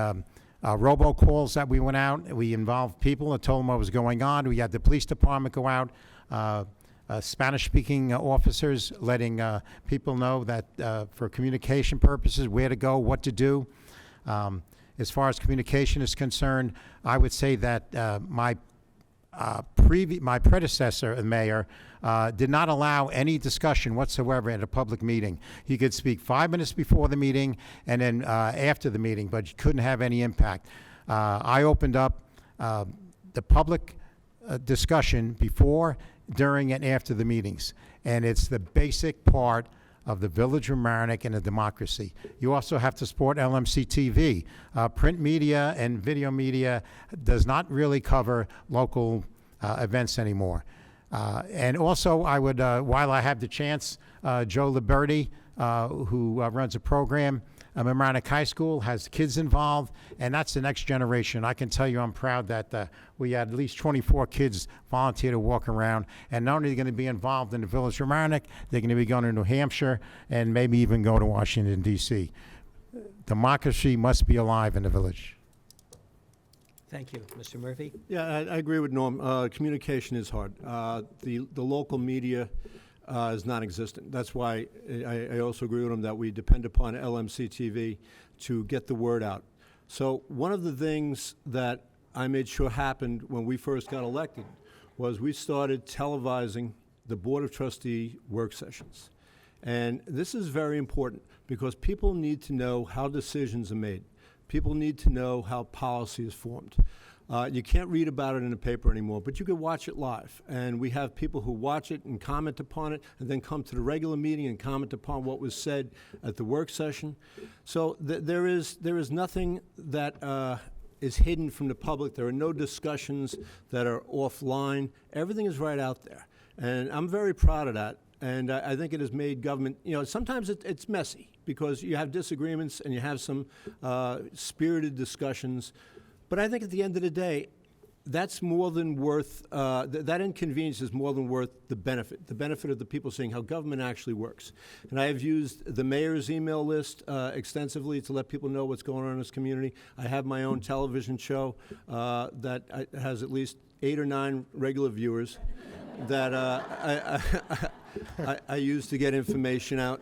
robocalls that we went out. We involved people and told them what was going on. We had the police department go out, Spanish-speaking officers letting people know that for communication purposes, where to go, what to do. As far as communication is concerned, I would say that my predecessor, the mayor, did not allow any discussion whatsoever at a public meeting. He could speak 5 minutes before the meeting and then after the meeting, but he couldn't have any impact. I opened up the public discussion before, during, and after the meetings, and it's the basic part of the Village of Mamaroneck and a democracy. You also have to support LMC-TV. Print media and video media does not really cover local events anymore. And also, I would, while I have the chance, Joe Liberti, who runs a program at Mamaroneck High School, has kids involved, and that's the next generation. I can tell you I'm proud that we had at least 24 kids volunteer to walk around, and not only are they going to be involved in the Village of Mamaroneck, they're going to be going to New Hampshire and maybe even go to Washington, D.C. Democracy must be alive in the village.
Thank you. Mr. Murphy?
Yeah, I agree with Norm. Communication is hard. The local media is non-existent. That's why I also agree with him that we depend upon LMC-TV to get the word out. So one of the things that I made sure happened when we first got elected was we started televising the Board of Trustee work sessions. And this is very important because people need to know how decisions are made. People need to know how policy is formed. You can't read about it in the paper anymore, but you can watch it live. And we have people who watch it and comment upon it, and then come to the regular meeting and comment upon what was said at the work session. So there is nothing that is hidden from the public. There are no discussions that are offline. Everything is right out there. And I'm very proud of that. And I think it has made government, sometimes it's messy because you have disagreements and you have some spirited discussions. But I think at the end of the day, that's more than worth, that inconvenience is more than worth the benefit of the people seeing how government actually works. And I have used the mayor's email list extensively to let people know what's going on in this community. I have my own television show that has at least 8 or 9 regular viewers that I use to get information out.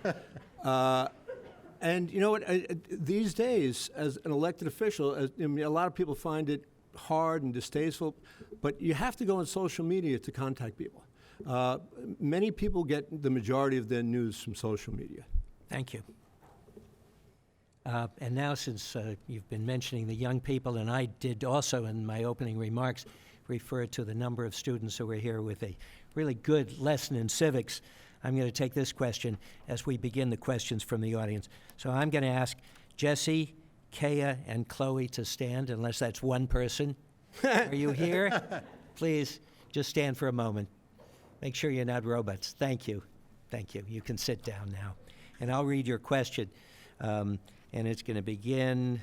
And you know what? These days, as an elected official, a lot of people find it hard and distasteful, but you have to go on social media to contact people. Many people get the majority of their news from social media.
Thank you. And now, since you've been mentioning the young people, and I did also in my opening remarks refer to the number of students who were here with a really good lesson in civics, I'm going to take this question as we begin the questions from the audience. So I'm going to ask Jesse, Kaya, and Chloe to stand, unless that's one person. Are you here? Please, just stand for a moment. Make sure you're not robots. Thank you. Thank you. You can sit down now. And I'll read your question. And it's going to begin,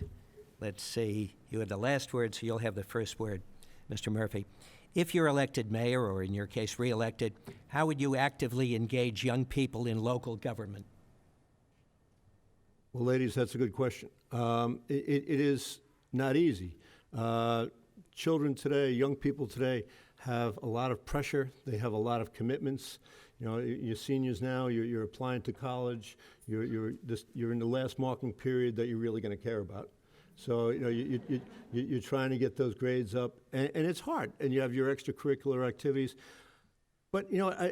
let's see, you had the last word, so you'll have the first word, Mr. Murphy. If you're elected mayor, or in your case, re-elected, how would you actively engage young people in local government?
Well, ladies, that's a good question. It is not easy. Children today, young people today, have a lot of pressure. They have a lot of commitments. You're seniors now. You're applying to college. You're in the last marking period that you're really going to care about. So you're trying to get those grades up, and it's hard. And you have your extracurricular activities. But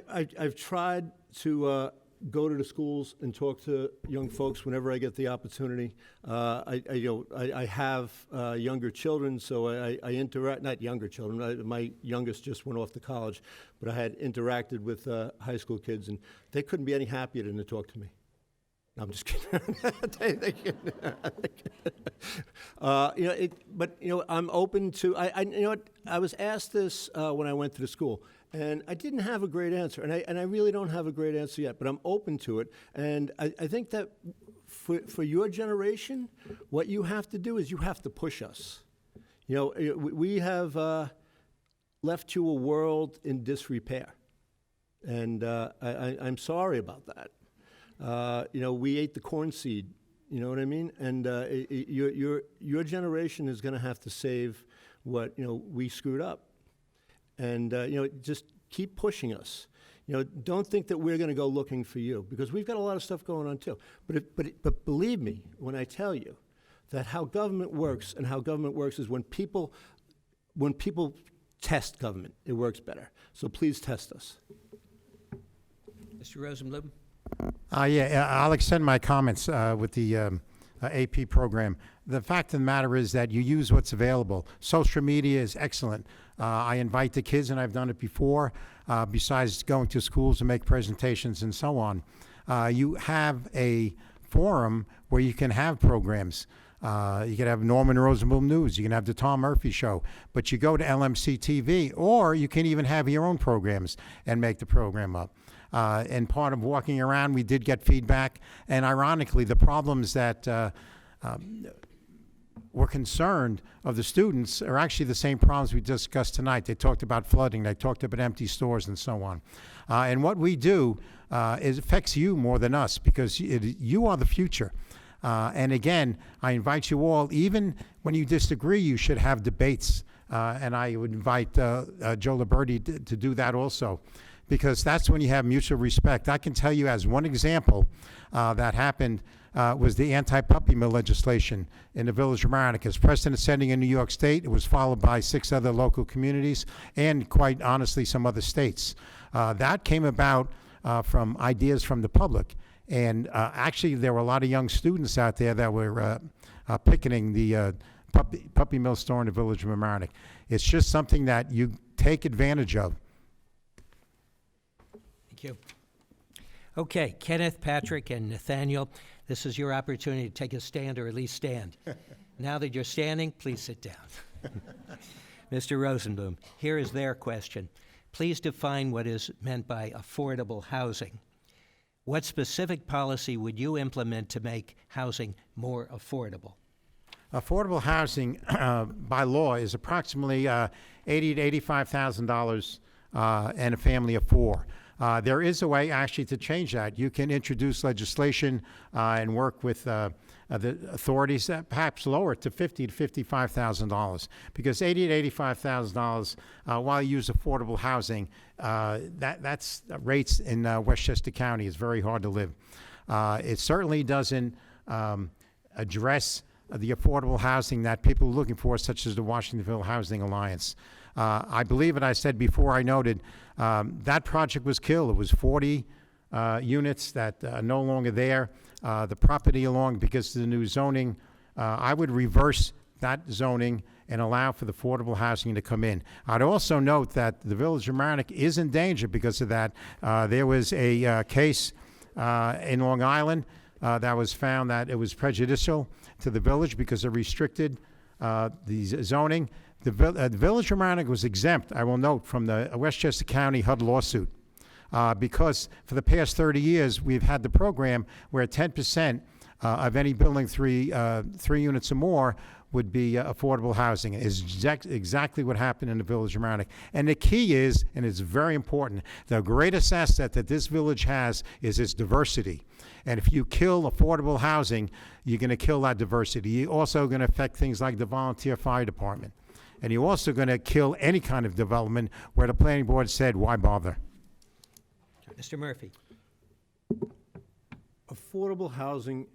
I've tried to go to the schools and talk to young folks whenever I get the opportunity. I have younger children, so I interact. Not younger children. My youngest just went off to college, but I had interacted with high school kids, and they couldn't be any happier than to talk to me. No, I'm just kidding. I'm open to. I was asked this when I went to the school, and I didn't have a great answer, and I really don't have a great answer yet. But I'm open to it, and I think that for your generation, what you have to do is you have to push us. We have left you a world in disrepair, and I'm sorry about that. We ate the corn seed, you know what I mean? And your generation is going to have to save what, we screwed up. And, just keep pushing us. Don't think that we're going to go looking for you, because we've got a lot of stuff going on too. But believe me when I tell you that how government works is when people test government, it works better. So please test us.
Mr. Rosenblum?
I'll extend my comments with the AP program. The fact of the matter is that you use what's available. Social media is excellent. I invite the kids, and I've done it before, besides going to schools to make presentations and so on. You have a forum where you can have programs. You can have Norman Rosenblum News. You can have the Tom Murphy Show. But you go to LMC-TV, or you can even have your own programs and make the program up. And part of walking around, we did get feedback. And ironically, the problems that were concerned of the students are actually the same problems we discussed tonight. They talked about flooding. They talked about empty stores and so on. And what we do affects you more than us, because you are the future. And again, I invite you all, even when you disagree, you should have debates. And I would invite Joe Liberti to do that also, because that's when you have mutual respect. I can tell you as one example that happened was the anti-puppy mill legislation in the Village of Mamaroneck. As precedent-setting in New York State, it was followed by 6 other local communities and, quite honestly, some other states. That came about from ideas from the public. And actually, there were a lot of young students out there that were picketing the puppy mill store in the Village of Mamaroneck. It's just something that you take advantage of.
Thank you. Okay, Kenneth, Patrick, and Nathaniel, this is your opportunity to take a stand, or at least stand. Now that you're standing, please sit down. Mr. Rosenblum, here is their question. Please define what is meant by affordable housing. What specific policy would you implement to make housing more affordable?
Affordable housing by law is approximately $80,000 to $85,000 and a family of 4. There is a way actually to change that. You can introduce legislation and work with the authorities that perhaps lower it to $50,000 to $55,000, because $80,000 to $85,000 while you use affordable housing, that's rates in Westchester County is very hard to live. It certainly doesn't address the affordable housing that people are looking for, such as the Washingtonville Housing Alliance. I believe, and I said before, I noted, that project was killed. It was 40 units that are no longer there. The property along, because of the new zoning, I would reverse that zoning and allow for the affordable housing to come in. I'd also note that the Village of Mamaroneck is in danger because of that. There was a case in Long Island that was found that it was prejudicial to the village because it restricted the zoning. The Village of Mamaroneck was exempt, I will note, from the Westchester County HUD lawsuit because for the past 30 years we've had the program where 10% of any building 3 units or more would be affordable housing. It's exactly what happened in the Village of Mamaroneck. And the key is, and it's very important, the greatest asset that this village has is its diversity. And if you kill affordable housing, you're going to kill that diversity. You're also going to affect things like the volunteer fire department. And you're also going to kill any kind of development where the planning board said, why bother?
Mr. Murphy.
Affordable housing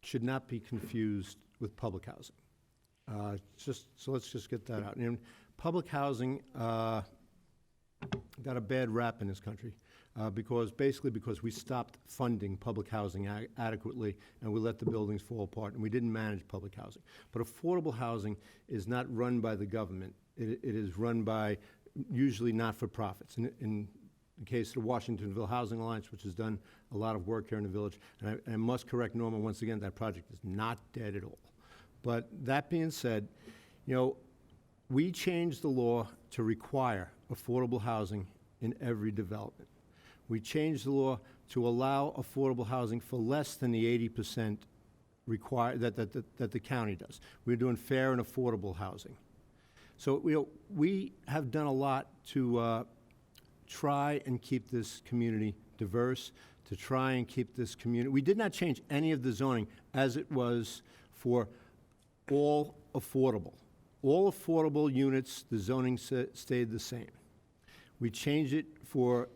should not be confused with public housing. So let's just get that out. And public housing got a bad rap in this country because we stopped funding public housing adequately, and we let the buildings fall apart, and we didn't manage public housing. But affordable housing is not run by the government. It is run by usually not-for-profits. In the case of the Washingtonville Housing Alliance, which has done a lot of work here in the village, and I must correct Norma once again, that project is not dead at all. But that being said, you know, we changed the law to require affordable housing in every development. We changed the law to allow affordable housing for less than the 80% that the county does. We're doing fair and affordable housing. So we have done a lot to try and keep this community diverse, to try and keep this community. We did not change any of the zoning as it was for all affordable. All affordable units, the zoning stayed the same. We changed it for,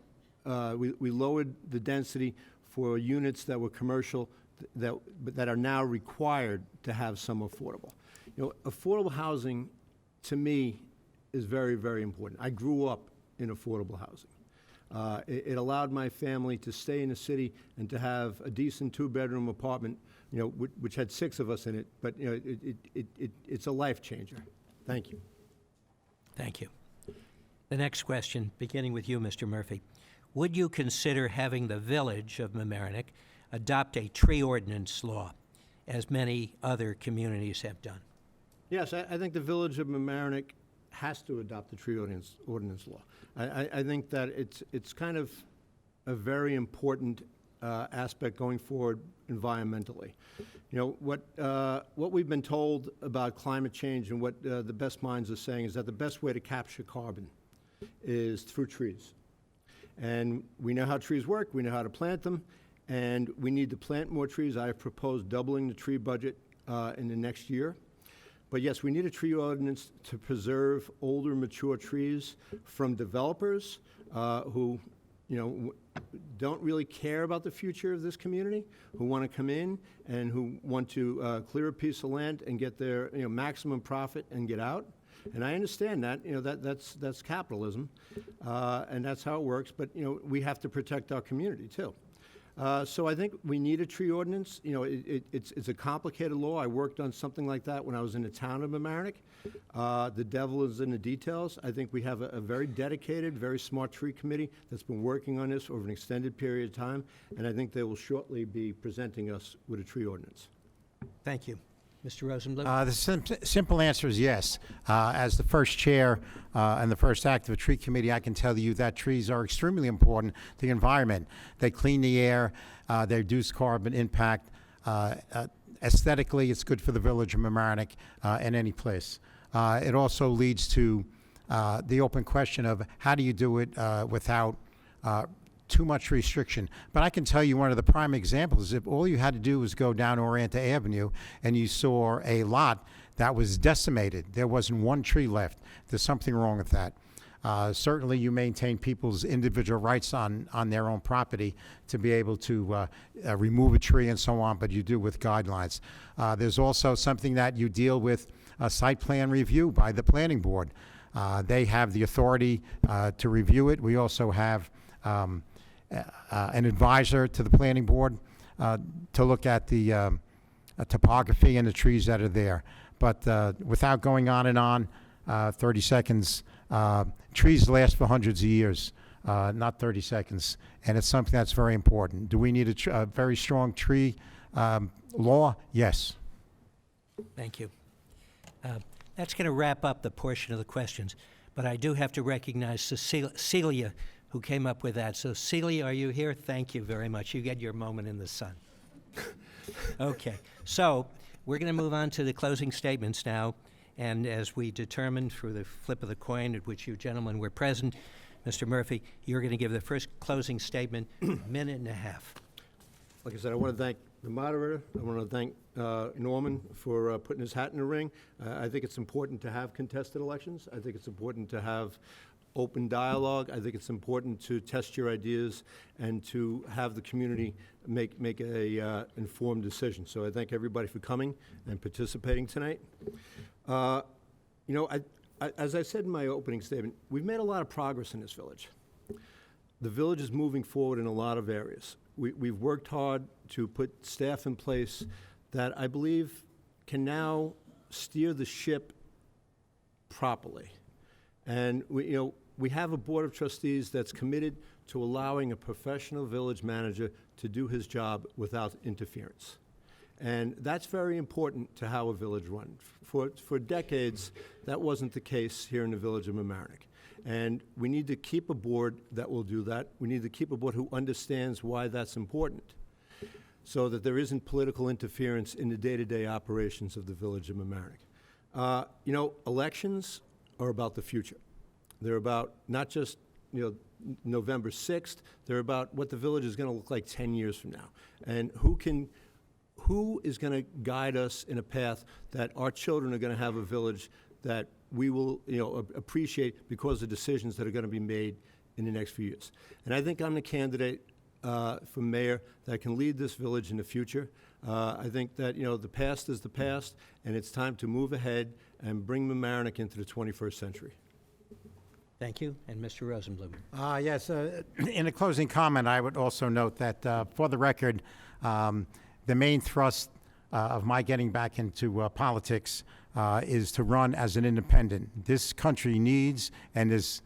we lowered the density for units that were commercial that are now required to have some affordable. You know, affordable housing, to me, is very, very important. I grew up in affordable housing. It allowed my family to stay in the city and to have a decent 2-bedroom apartment, you know, which had 6 of us in it, but you know, it's a life changer. Thank you.
Thank you. The next question, beginning with you, Mr. Murphy. Would you consider having the Village of Mamaroneck adopt a tree ordinance law, as many other communities have done?
Yes, I think the Village of Mamaroneck has to adopt the tree ordinance law. I think that it's kind of a very important aspect going forward environmentally. You know, what we've been told about climate change and what the best minds are saying is that the best way to capture carbon is through trees. And we know how trees work, we know how to plant them, and we need to plant more trees. I have proposed doubling the tree budget in the next year. But yes, we need a tree ordinance to preserve older, mature trees from developers who don't really care about the future of this community, who want to come in and who want to clear a piece of land and get their maximum profit and get out. And I understand that, that's capitalism, and that's how it works. But we have to protect our community too. So I think we need a tree ordinance. It's a complicated law. I worked on something like that when I was in the town of Mamaroneck. The devil is in the details. I think we have a very dedicated, very smart tree committee that's been working on this over an extended period of time, and I think they will shortly be presenting us with a tree ordinance.
Thank you. Mr. Rosenblum?
The simple answer is yes. As the first chair and the first active tree committee, I can tell you that trees are extremely important to the environment. They clean the air, they reduce carbon impact. Aesthetically, it's good for the village of Mamaroneck and any place. It also leads to the open question of how do you do it without too much restriction. But I can tell you one of the prime examples, if all you had to do was go down Orienta Avenue and you saw a lot that was decimated, there wasn't one tree left. There's something wrong with that. Certainly you maintain people's individual rights on their own property to be able to remove a tree and so on, but you do with guidelines. There's also something that you deal with a site plan review by the planning board. They have the authority to review it. We also have an advisor to the planning board to look at the topography and the trees that are there. But without going on and on, 30 seconds, trees last for hundreds of years, not 30 seconds, and it's something that's very important. Do we need a very strong tree law? Yes.
Thank you. That's going to wrap up the portion of the questions, but I do have to recognize Celia, who came up with that. So Celia, are you here? Thank you very much. You get your moment in the sun. Okay, so we're going to move on to the closing statements now. And as we determined through the flip of the coin at which you gentlemen were present, Mr. Murphy, you're going to give the first closing statement, minute and a half.
Like I said, I want to thank the moderator. I want to thank Norman for putting his hat in the ring. I think it's important to have contested elections. I think it's important to have open dialogue. I think it's important to test your ideas and to have the community make a informed decision. So I thank everybody for coming and participating tonight. As I said in my opening statement, we've made a lot of progress in this village. The village is moving forward in a lot of areas. We've worked hard to put staff in place that I believe can now steer the ship properly. And we have a board of trustees that's committed to allowing a professional village manager to do his job without interference. And that's very important to how a village runs. For decades, that wasn't the case here in the village of Mamaroneck. And we need to keep a board that will do that. We need to keep a board who understands why that's important, so that there isn't political interference in the day-to-day operations of the village of Mamaroneck. Elections are about the future. They're about not just November 6th, they're about what the village is going to look like 10 years from now. And who is going to guide us in a path that our children are going to have a village that we will appreciate because of decisions that are going to be made in the next few years. And I think I'm the candidate for mayor that can lead this village in the future. I think that the past is the past, and it's time to move ahead and bring Mamaroneck into the 21st century.
Thank you. And Mr. Rosenblum.
Yes, in a closing comment, I would also note that for the record, the main thrust of my getting back into politics is to run as an independent. This country needs, and this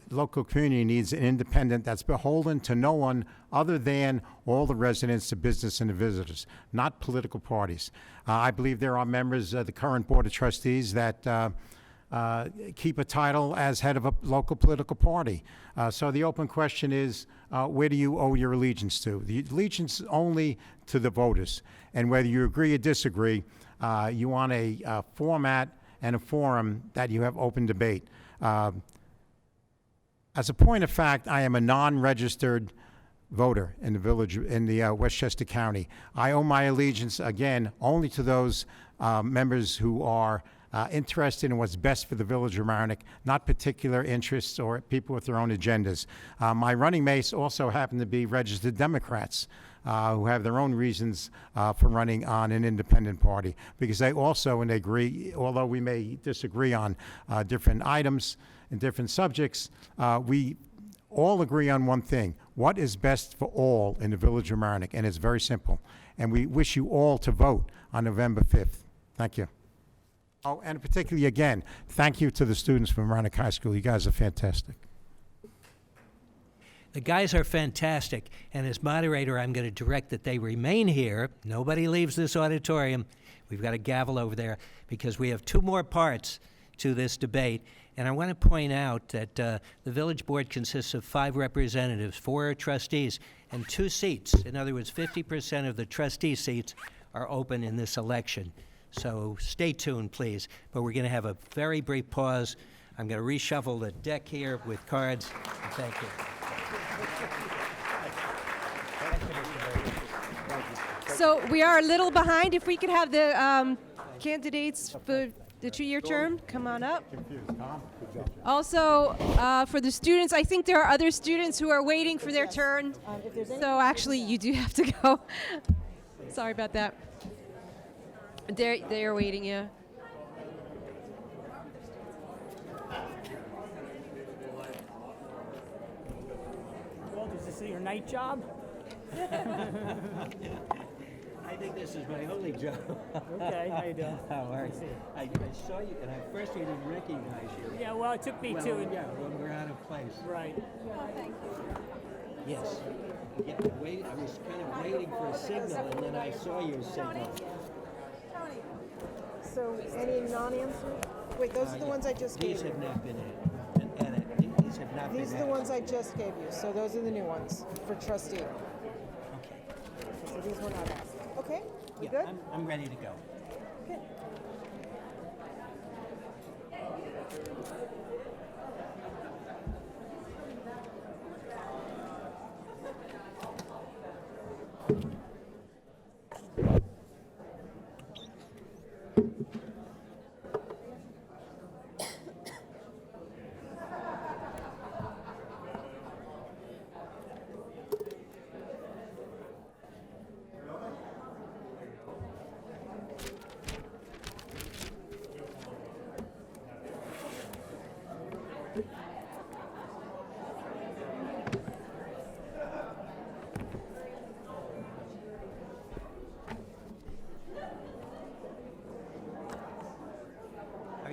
local community needs, an independent that's beholden to no one other than all the residents, the business, and the visitors, not political parties. I believe there are members of the current Board of Trustees that keep a title as head of a local political party. So the open question is, where do you owe your allegiance to? The allegiance only to the voters. And whether you agree or disagree, you want a format and a forum that you have open debate. As a point of fact, I am a non-registered voter in the village, in the Westchester County. I owe my allegiance, again, only to those members who are interested in what's best for the Village of Mamaroneck, not particular interests or people with their own agendas. My running mates also happen to be registered Democrats who have their own reasons for running on an independent party, because they also, and they agree, although we may disagree on different items and different subjects, we all agree on one thing: what is best for all in the Village of Mamaroneck, and it's very simple. And we wish you all to vote on November 5th. Thank you. Oh, and particularly, again, thank you to the students from Mamaroneck High School. You guys are fantastic.
The guys are fantastic, and as moderator, I'm going to direct that they remain here. Nobody leaves this auditorium. We've got a gavel over there, because we have 2 more parts to this debate. And I want to point out that the village board consists of 5 representatives, 4 trustees, and 2 seats. In other words, 50% of the trustee seats are open in this election. So stay tuned, please. But we're going to have a very brief pause. I'm going to reshuffle the deck here with cards. And thank you.
So we are a little behind. If we could have the candidates for the 2-year term come on up. Also, for the students, I think there are other students who are waiting for their turn. So actually, you do have to go. Sorry about that. They are waiting, yeah.
Well, is this your night job?
I think this is my only job.
Okay, how you doing?
How are you? I saw you, and at first I didn't recognize you.
Yeah, well, it took me
Well,
too.
yeah, when we're out of place.
Right.
Yes. Yeah, I was kind of waiting for a signal, and then I saw your signal.
So any non-answers? Wait, those are the ones I just gave
These
you.
have not been added. These have not been
These are the
added.
ones I just gave you. So those are the new ones for trustee.
Okay.
So these were not asked. Okay, we
Yeah,
good?
I'm ready to go.
Okay.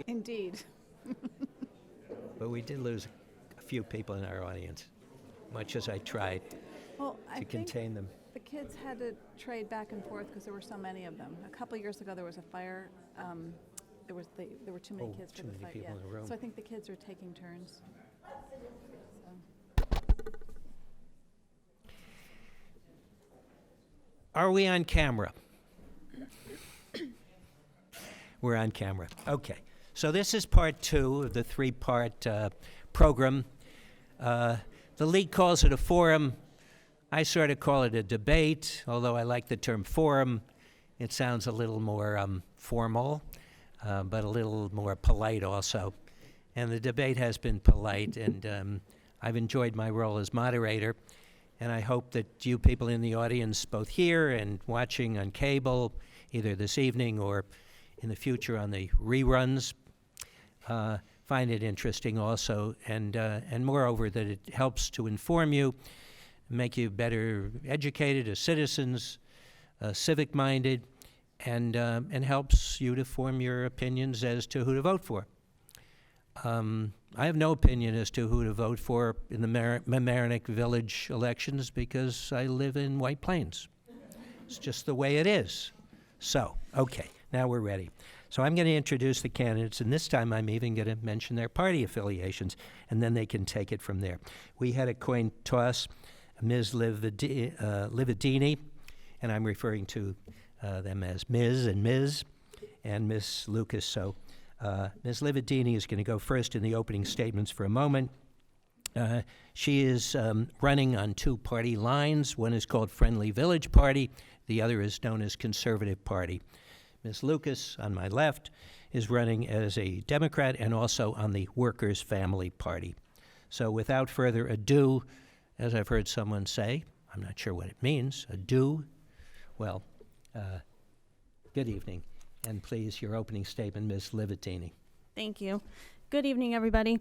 Indeed.
But we did lose a few people in our audience, much as I tried
Well, I
to
think
contain them.
the kids had to trade back and forth because there were so many of them. A couple years ago, there was a fire. There were too many
Oh,
kids for
too
the
many
fire.
people in the room.
So I think the kids are taking turns.
Are we on camera? We're on camera. Okay. So this is part 2 of the 3-part program. The league calls it a forum. I sort of call it a debate, although I like the term forum. It sounds a little more formal, but a little more polite also. And the debate has been polite, and I've enjoyed my role as moderator. And I hope that you people in the audience, both here and watching on cable, either this evening or in the future on the reruns, find it interesting also, and moreover that it helps to inform you, make you better educated as citizens, civic-minded, and helps you to form your opinions as to who to vote for. I have no opinion as to who to vote for in the Mamaroneck Village elections because I live in White Plains. It's just the way it is. So, okay, now we're ready. So I'm going to introduce the candidates, and this time I'm even going to mention their party affiliations, and then they can take it from there. We had a coin toss, Ms. Lividini, and I'm referring to them as Ms. and Ms. and Miss Lucas. So Ms. Lividini is going to go first in the opening statements for a moment. She is running on 2 party lines. One is called Friendly Village Party. The other is known as Conservative Party. Ms. Lucas, on my left, is running as a Democrat and also on the Workers' Family Party. So without further ado, as I've heard someone say, I'm not sure what it means, ado, well, good evening. And please, your opening statement, Ms. Lividini.
Thank you. Good evening, everybody.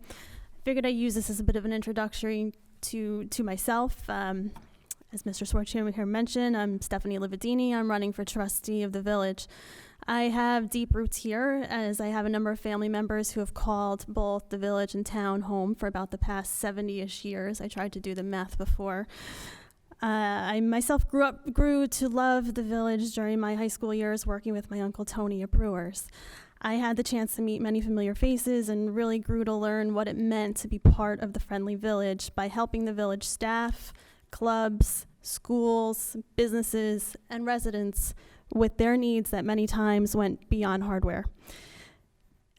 Figured I'd use this as a bit of an introductory to myself. As Mr. Swartz here mentioned, I'm Stephanie Lividini. I'm running for trustee of the Village. I have deep roots here, as I have a number of family members who have called both the Village and town home for about the past 70-ish years. I tried to do the math before. I myself grew to love the Village during my high school years working with my Uncle Tony at Brewers. I had the chance to meet many familiar faces and really grew to learn what it meant to be part of the friendly Village by helping the Village staff, clubs, schools, businesses, and residents with their needs that many times went beyond hardware.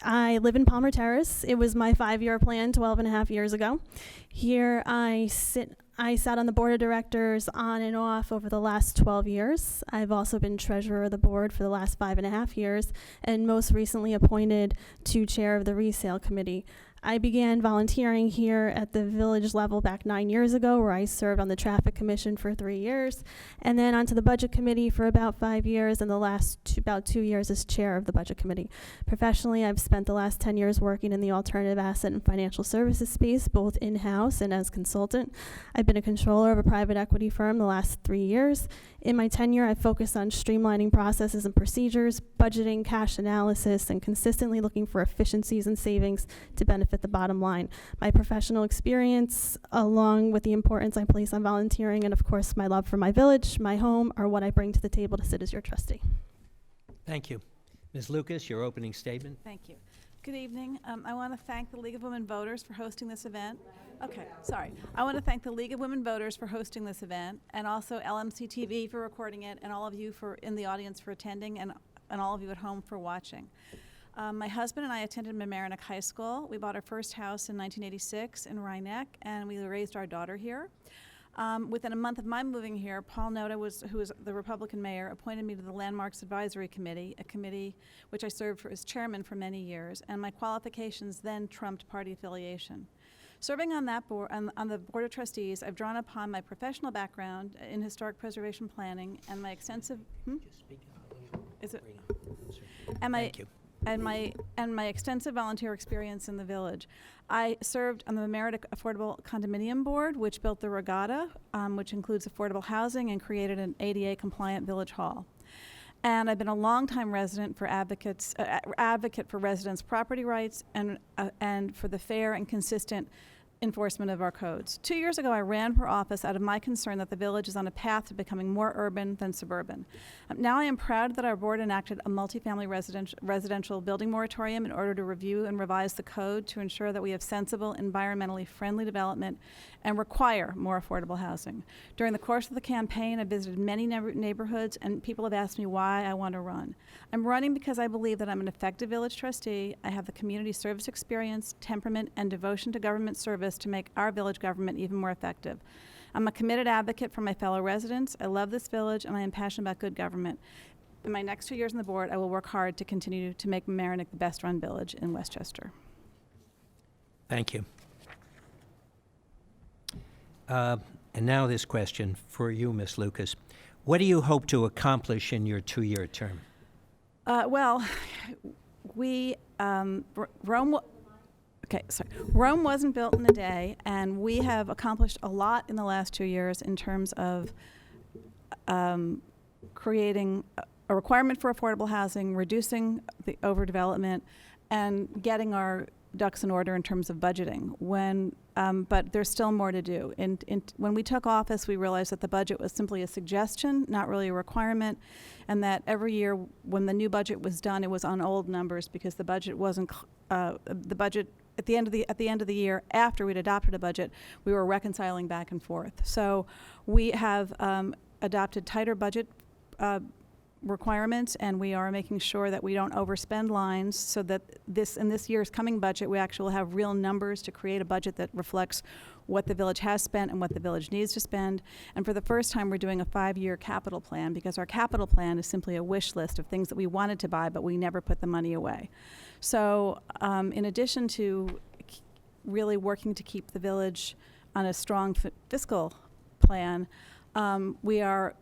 I live in Palmer Terrace. It was my 5-year plan 12 and a half years ago. Here I sat on the board of directors on and off over the last 12 years. I've also been treasurer of the board for the last 5.5 years, and most recently appointed to chair of the resale committee. I began volunteering here at the Village level back 9 years ago, where I served on the traffic commission for 3 years, and then onto the budget committee for about 5 years, and the last about 2 years as chair of the budget committee. Professionally, I've spent the last 10 years working in the alternative asset and financial services space, both in-house and as consultant. I've been a controller of a private equity firm the last 3 years. In my tenure, I've focused on streamlining processes and procedures, budgeting, cash analysis, and consistently looking for efficiencies and savings to benefit the bottom line. My professional experience, along with the importance I place on volunteering, and of course my love for my village, my home, are what I bring to the table to sit as your trustee.
Thank you. Ms. Lucas, your opening statement.
Thank you. Good evening. I want to thank the League of Women Voters for hosting this event. I want to thank the League of Women Voters for hosting this event, and also LMC-TV for recording it, and all of you in the audience for attending, and all of you at home for watching. My husband and I attended Mamaroneck High School. We bought our first house in 1986 in Rhinebeck, and we raised our daughter here. Within a month of my moving here, Paul Nora, who was the Republican mayor, appointed me to the Landmarks Advisory Committee, a committee which I served as chairman for many years, and my qualifications then trumped party affiliation. Serving on that board, on the Board of Trustees, I've drawn upon my professional background in historic preservation planning and my extensive
Thank you.
and my extensive volunteer experience in the Village. I served on the Mamaroneck Affordable Condominium Board, which built the Regatta, which includes affordable housing, and created an ADA-compliant Village Hall. And I've been a longtime advocate for residents' property rights and for the fair and consistent enforcement of our codes. 2 years ago, I ran for office out of my concern that the Village is on a path to becoming more urban than suburban. Now I am proud that our board enacted a multifamily residential building moratorium in order to review and revise the code to ensure that we have sensible, environmentally friendly development and require more affordable housing. During the course of the campaign, I visited many neighborhoods, and people have asked me why I want to run. I'm running because I believe that I'm an effective Village trustee. I have the community service experience, temperament, and devotion to government service to make our Village government even more effective. I'm a committed advocate for my fellow residents. I love this Village, and I am passionate about good government. In my next 2 years on the board, I will work hard to continue to make Mamaroneck the best-run village in Westchester.
Thank you. And now this question for you, Ms. Lucas. What do you hope to accomplish in your 2-year term?
Rome wasn't built in a day, and we have accomplished a lot in the last 2 years in terms of creating a requirement for affordable housing, reducing the overdevelopment, and getting our ducks in order in terms of budgeting. But there's still more to do. When we took office, we realized that the budget was simply a suggestion, not really a requirement, and that every year when the new budget was done, it was on old numbers because the budget wasn't the budget. At the end of the year, after we'd adopted a budget, we were reconciling back and forth. So we have adopted tighter budget requirements, and we are making sure that we don't overspend lines, so that in this year's coming budget, we actually will have real numbers to create a budget that reflects what the village has spent and what the village needs to spend. And for the first time, we're doing a 5-year capital plan, because our capital plan is simply a wish list of things that we wanted to buy, but we never put the money away. So in addition to really working to keep the village on a strong fiscal plan, we are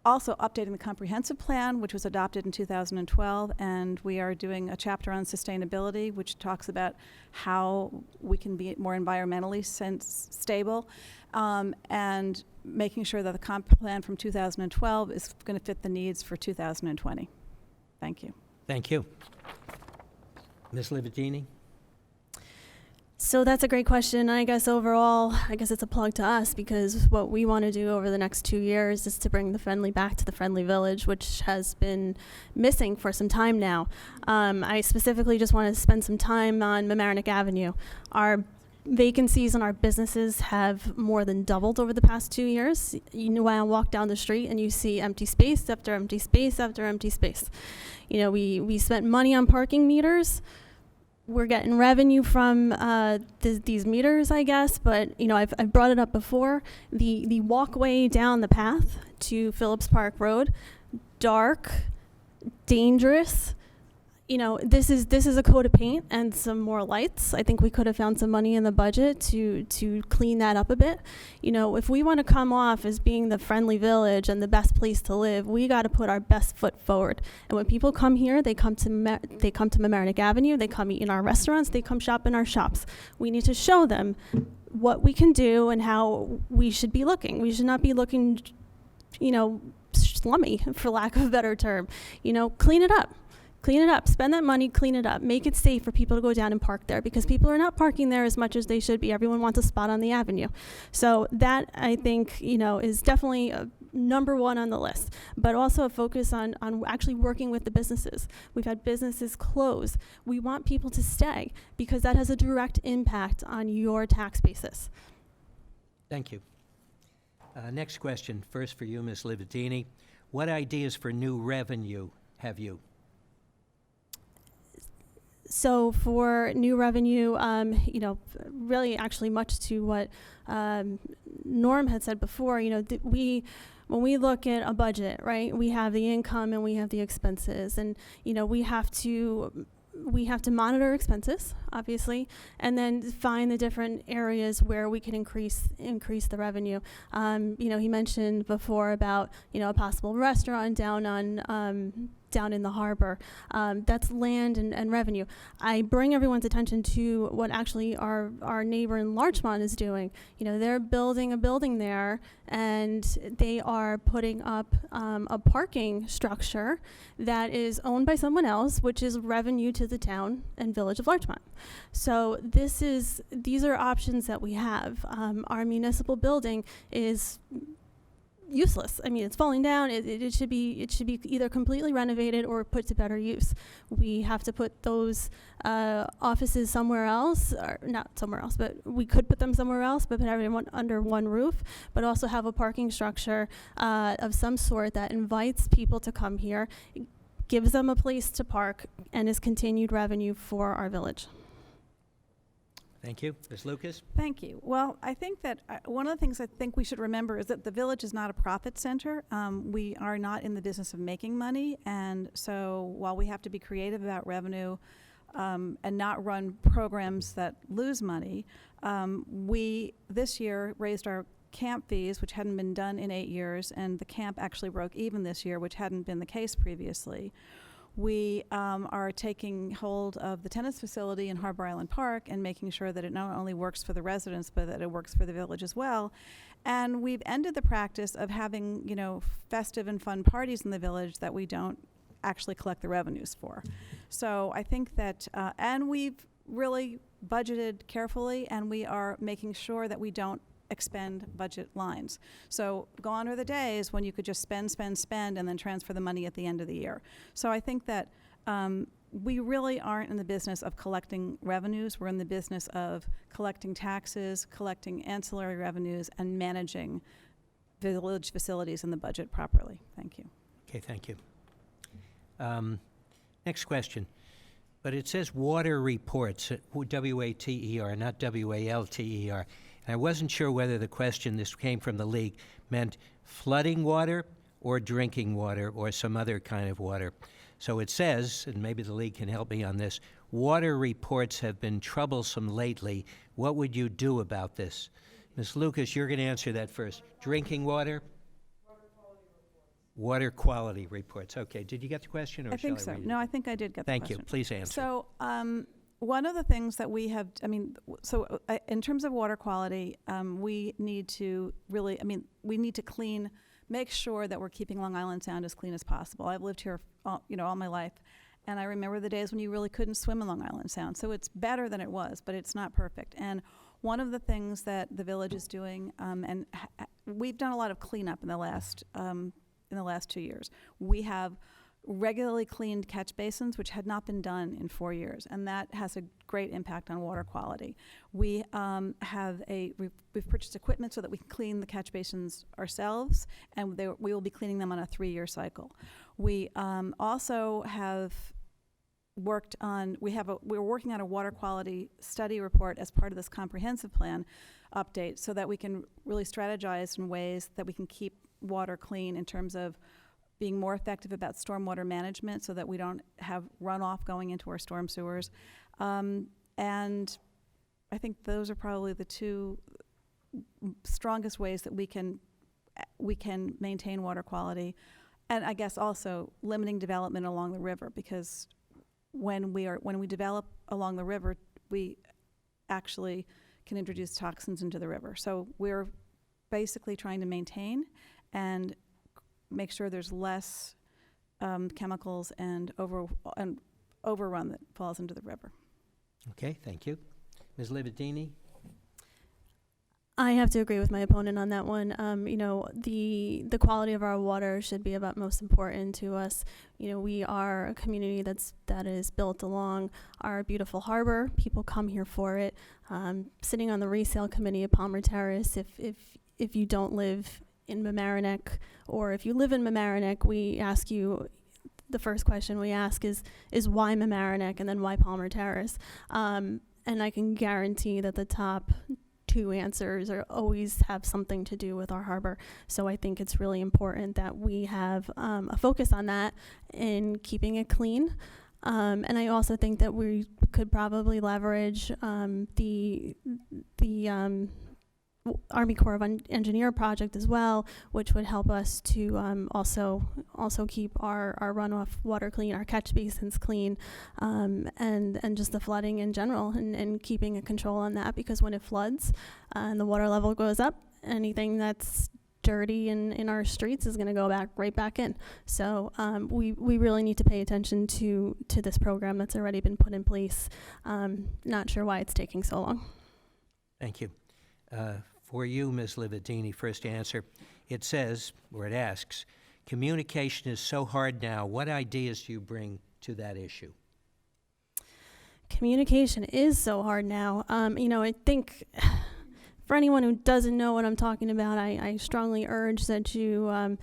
also updating the comprehensive plan, which was adopted in 2012, and we are doing a chapter on sustainability, which talks about how we can be more environmentally stable, and making sure that the comp plan from 2012 is going to fit the needs for 2020. Thank you.
Thank you. Ms. Lividini?
So that's a great question. I guess overall, I guess it's a plug to us, because what we want to do over the next 2 years is to bring the Friendly back to the Friendly Village, which has been missing for some time now. I specifically just want to spend some time on Mamaroneck Avenue. Our vacancies in our businesses have more than doubled over the past 2 years. You know, when I walk down the street and you see empty space after empty space after empty space. You know, we spent money on parking meters. We're getting revenue from these meters, I guess, but you know, I've brought it up before. The walkway down the path to Phillips Park Road, dark, dangerous. You know, this is a coat of paint and some more lights. I think we could have found some money in the budget to clean that up a bit. You know, if we want to come off as being the friendly village and the best place to live, we got to put our best foot forward. And when people come here, they come to Mamaroneck Avenue, they come eat in our restaurants, they come shop in our shops. We need to show them what we can do and how we should be looking. We should not be looking, you know, slummy, for lack of a better term. You know, clean it up. Clean it up, spend that money, clean it up, make it safe for people to go down and park there, because people are not parking there as much as they should be. Everyone wants a spot on the avenue. So that, I think, you know, is definitely number one on the list, but also a focus on actually working with the businesses. We've had businesses close. We want people to stay, because that has a direct impact on your tax basis.
Thank you. Next question, first for you, Ms. Lividini. What ideas for new revenue have you?
So for new revenue, you know, really actually much to what Norm had said before, you know, when we look at a budget, right, we have the income and we have the expenses, and, you know, we have to monitor expenses, obviously, and then find the different areas where we can increase the revenue. You know, he mentioned before about, you know, a possible restaurant down in the harbor. That's land and revenue. I bring everyone's attention to what actually our neighbor in Larchmont is doing. You know, they're building a building there, and they are putting up a parking structure that is owned by someone else, which is revenue to the town and village of Larchmont. So these are options that we have. Our municipal building is useless. I mean, it's falling down. It should be either completely renovated or put to better use. We have to put those offices somewhere else, or not somewhere else, but we could put them somewhere else, but put everyone under one roof, but also have a parking structure of some sort that invites people to come here, gives them a place to park, and is continued revenue for our village.
Thank you. Ms. Lucas?
Thank you. Well, I think that one of the things I think we should remember is that the village is not a profit center. We are not in the business of making money, and so while we have to be creative about revenue and not run programs that lose money, we this year raised our camp fees, which hadn't been done in 8 years, and the camp actually broke even this year, which hadn't been the case previously. We are taking hold of the tennis facility in Harbor Island Park and making sure that it not only works for the residents, but that it works for the village as well. And we've ended the practice of having, you know, festive and fun parties in the village that we don't actually collect the revenues for. So I think that, and we've really budgeted carefully, and we are making sure that we don't expend budget lines. So gone are the days when you could just spend, and then transfer the money at the end of the year. So I think that we really aren't in the business of collecting revenues. We're in the business of collecting taxes, collecting ancillary revenues, and managing village facilities in the budget properly. Thank you.
Okay, thank you. Next question. But it says water reports, W-A-T-E-R, not W-A-L-T-E-R. And I wasn't sure whether the question, this came from the league, meant flooding water or drinking water or some other kind of water. So it says, and maybe the league can help me on this, water reports have been troublesome lately. What would you do about this? Ms. Lucas, you're going to answer that first. Drinking water? Water quality reports. Okay, did you get the question, or
I think
shall
so.
read it?
No, I think I did get the
Thank
question.
you. Please answer.
So, one of the things that we have, in terms of water quality, we need to really, we need to clean, make sure that we're keeping Long Island Sound as clean as possible. I've lived here, all my life, and I remember the days when you really couldn't swim in Long Island Sound. So it's better than it was, but it's not perfect. And one of the things that the village is doing, we've done a lot of cleanup in the last 2 years. We have regularly cleaned catch basins, which had not been done in 4 years, and that has a great impact on water quality. We we've purchased equipment so that we can clean the catch basins ourselves, and we will be cleaning them on a 3-year cycle. We also have worked on, we're working on a water quality study report as part of this comprehensive plan update, so that we can really strategize in ways that we can keep water clean in terms of being more effective about stormwater management, so that we don't have runoff going into our storm sewers. And I think those are probably the two strongest ways that we can maintain water quality. And I guess also limiting development along the river, because when we develop along the river, we actually can introduce toxins into the river. So we're basically trying to maintain and make sure there's less chemicals and overrun that falls into the river.
Okay, thank you. Ms. Lividini?
I have to agree with my opponent on that one. The quality of our water should be of utmost importance to us. We are a community that is built along our beautiful harbor. People come here for it. Sitting on the resale committee at Palmer Terrace, if you don't live in Mamaroneck, or if you live in Mamaroneck, we ask you, the first question we ask is why Mamaroneck, and then why Palmer Terrace? And I can guarantee that the top 2 answers always have something to do with our harbor. So I think it's really important that we have a focus on that in keeping it clean. And I also think that we could probably leverage the Army Corps of Engineer project as well, which would help us to also keep our runoff water clean, our catch basins clean, and just the flooding in general, and keeping a control on that, because when it floods and the water level goes up, anything that's dirty in our streets is going to go right back in. So we really need to pay attention to this program that's already been put in place. Not sure why it's taking so long.
Thank you. For you, Ms. Lividini, first answer. It says, or it asks, communication is so hard now. What ideas do you bring to that issue?
Communication is so hard now. I think for anyone who doesn't know what I'm talking about, I strongly urge that you,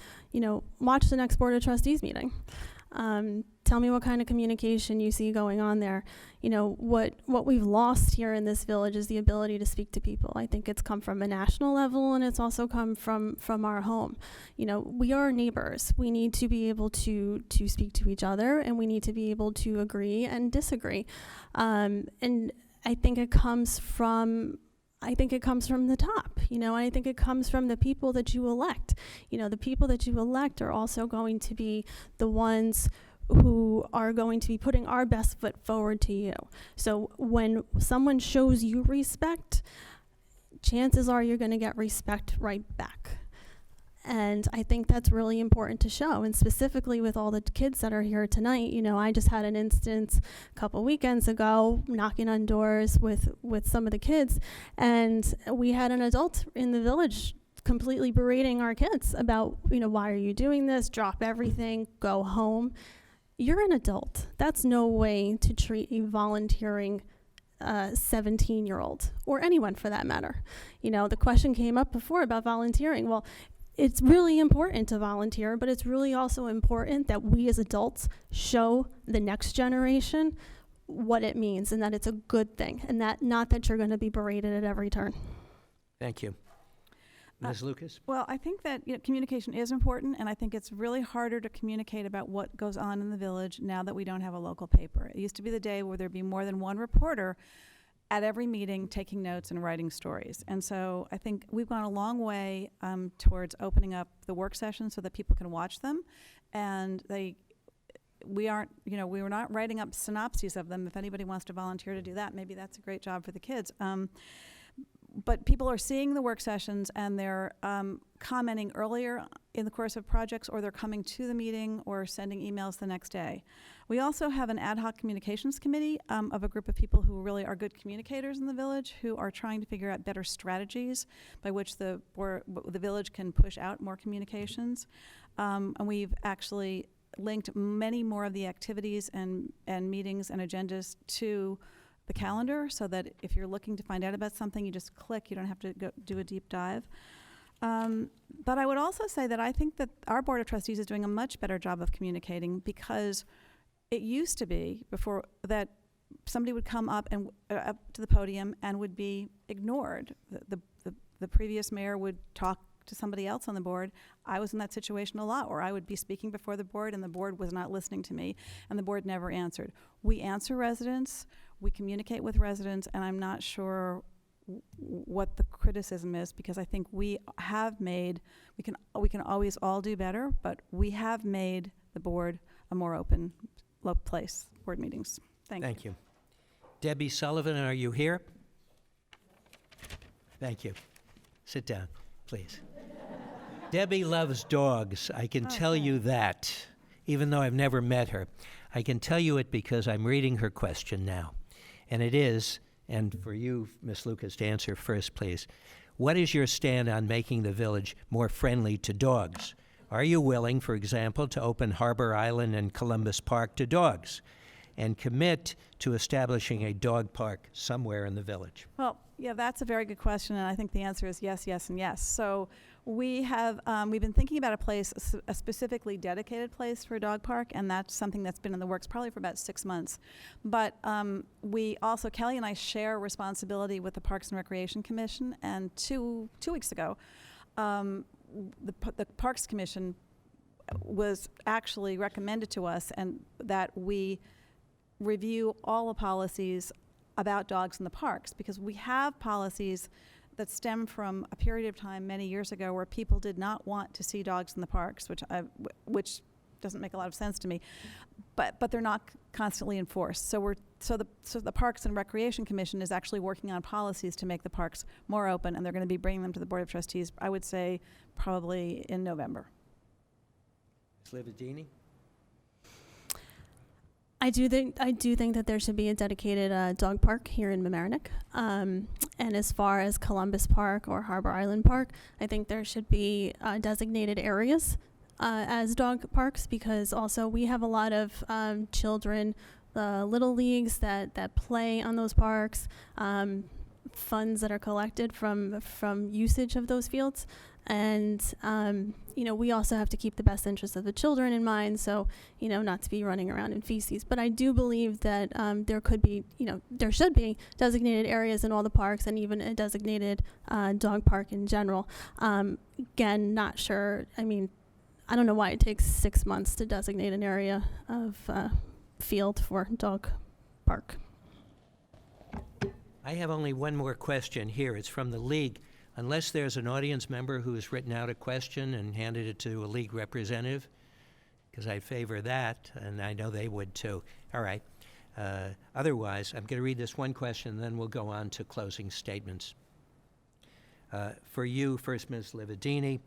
watch the next Board of Trustees meeting. Tell me what kind of communication you see going on there. What we've lost here in this village is the ability to speak to people. I think it's come from a national level, and it's also come from our home. We are neighbors. We need to be able to speak to each other, and we need to be able to agree and disagree. And I think it comes from the top, and I think it comes from the people that you elect. The people that you elect are also going to be the ones who are going to be putting our best foot forward to you. So when someone shows you respect, chances are you're going to get respect right back. And I think that's really important to show, and specifically with all the kids that are here tonight. I just had an instance a couple weekends ago knocking on doors with some of the kids, and we had an adult in the village completely berating our kids about, why are you doing this? Drop everything, go home. You're an adult. That's no way to treat a volunteering 17-year-old, or anyone for that matter. The question came up before about volunteering. Well, it's really important to volunteer, but it's really also important that we as adults show the next generation what it means and that it's a good thing, and that not that you're going to be berated at every turn.
Thank you. Ms. Lucas?
Well, I think that communication is important, and I think it's really harder to communicate about what goes on in the village now that we don't have a local paper. It used to be the day where there'd be more than one reporter at every meeting taking notes and writing stories. And so I think we've gone a long way towards opening up the work sessions so that people can watch them, and we were not writing up synopses of them. If anybody wants to volunteer to do that, maybe that's a great job for the kids. But people are seeing the work sessions, and they're commenting earlier in the course of projects, or they're coming to the meeting or sending emails the next day. We also have an ad hoc communications committee of a group of people who really are good communicators in the village, who are trying to figure out better strategies by which the village can push out more communications. And we've actually linked many more of the activities and meetings and agendas to the calendar, so that if you're looking to find out about something, you just click. You don't have to go do a deep dive. But I would also say that I think that our Board of Trustees is doing a much better job of communicating, because it used to be before that somebody would come up and up to the podium and would be ignored. The previous mayor would talk to somebody else on the board. I was in that situation a lot, where I would be speaking before the board and the board was not listening to me, and the board never answered. We answer residents, we communicate with residents, and I'm not sure what the criticism is, because I think we have made, we can always all do better, but we have made the board a more open place, board meetings. Thank you.
Debbie Sullivan, are you here? Thank you. Sit down, please. Debbie loves dogs. I can tell you that, even though I've never met her. I can tell you it because I'm reading her question now. And it is, and for you, Ms. Lucas, to answer first, please. What is your stand on making the village more friendly to dogs? Are you willing, for example, to open Harbor Island and Columbus Park to dogs and commit to establishing a dog park somewhere in the village?
Well, yeah, that's a very good question, and I think the answer is yes, yes, and yes. So we've been thinking about a specifically dedicated place for a dog park, and that's something that's been in the works probably for about 6 months. But we also, Kelly and I share responsibility with the Parks and Recreation Commission, and two weeks ago, the Parks Commission was actually recommended to us, and that we review all the policies about dogs in the parks, because we have policies that stem from a period of time many years ago where people did not want to see dogs in the parks, which doesn't make a lot of sense to me, but they're not constantly enforced. So the Parks and Recreation Commission is actually working on policies to make the parks more open, and they're going to be bringing them to the Board of Trustees, I would say, probably in November.
Ms. Lividini?
I do think that there should be a dedicated dog park here in Mamaroneck. And as far as Columbus Park or Harbor Island Park, I think there should be designated areas as dog parks, because also we have a lot of children, little leagues that play on those parks, funds that are collected from usage of those fields. And, we also have to keep the best interests of the children in mind, so, not to be running around in feces. But I do believe that there should be designated areas in all the parks, and even a designated dog park in general. Again, not sure. I mean, I don't know why it takes 6 months to designate an area of field for dog park.
I have only one more question here. It's from the League. Unless there's an audience member who has written out a question and handed it to a League representative, because I favor that, and I know they would too. All right. Otherwise, I'm going to read this one question, and then we'll go on to closing statements. For you, first, Ms. Lividini,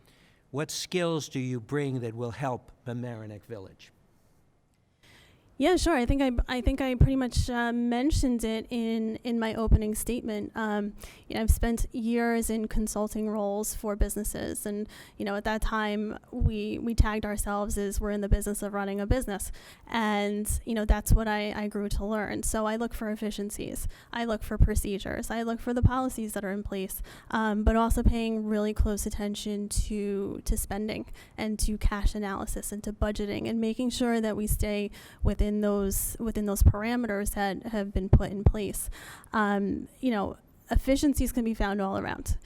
what skills do you bring that will help Mamaroneck Village?
Yeah, sure. I think I pretty much mentioned it in my opening statement. I've spent years in consulting roles for businesses, and at that time we tagged ourselves as we're in the business of running a business, and that's what I grew to learn. So I look for efficiencies, I look for procedures, I look for the policies that are in place, but also paying really close attention to spending and to cash analysis and to budgeting and making sure that we stay within those parameters that have been put in place. Efficiencies can be found all around.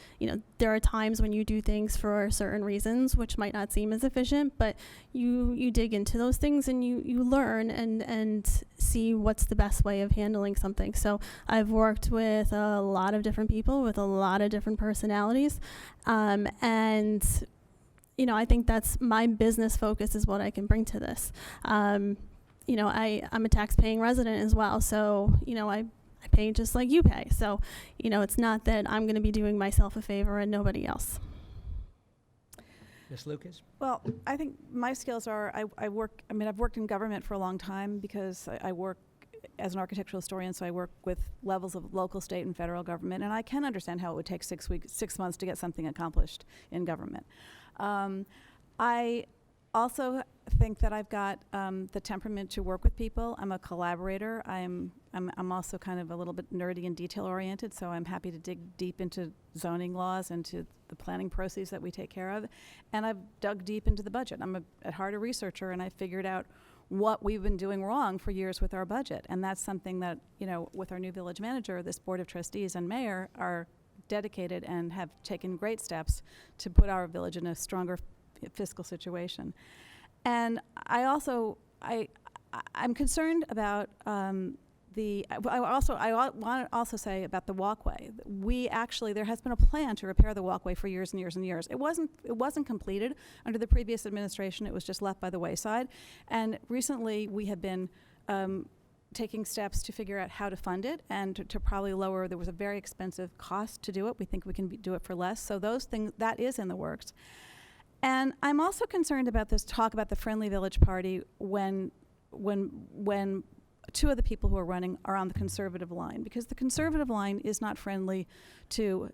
There are times when you do things for certain reasons which might not seem as efficient, but you dig into those things and you learn and see what's the best way of handling something. So I've worked with a lot of different people with a lot of different personalities, and I think that's my business focus is what I can bring to this. I'm a tax-paying resident as well, so I pay just like you pay. So it's not that I'm going to be doing myself a favor and nobody else.
Ms. Lucas?
Well, I think my skills are, I've worked in government for a long time because I work as an architectural historian, so I work with levels of local, state, and federal government, and I can understand how it would take 6 months to get something accomplished in government. I also think that I've got the temperament to work with people. I'm a collaborator. I'm also kind of a little bit nerdy and detail-oriented, so I'm happy to dig deep into zoning laws and to the planning processes that we take care of. And I've dug deep into the budget. I'm at heart a researcher, and I figured out what we've been doing wrong for years with our budget. And that's something that, with our new village manager, this board of trustees and mayor are dedicated and have taken great steps to put our village in a stronger fiscal situation. And I'm concerned about I want to also say about the walkway. There has been a plan to repair the walkway for years and years and years. It wasn't completed under the previous administration. It was just left by the wayside. And recently we have been taking steps to figure out how to fund it and to probably lower. There was a very expensive cost to do it. We think we can do it for less. So those things, that is in the works. And I'm also concerned about this talk about the Friendly Village Party when two of the people who are running are on the conservative line, because the conservative line is not friendly to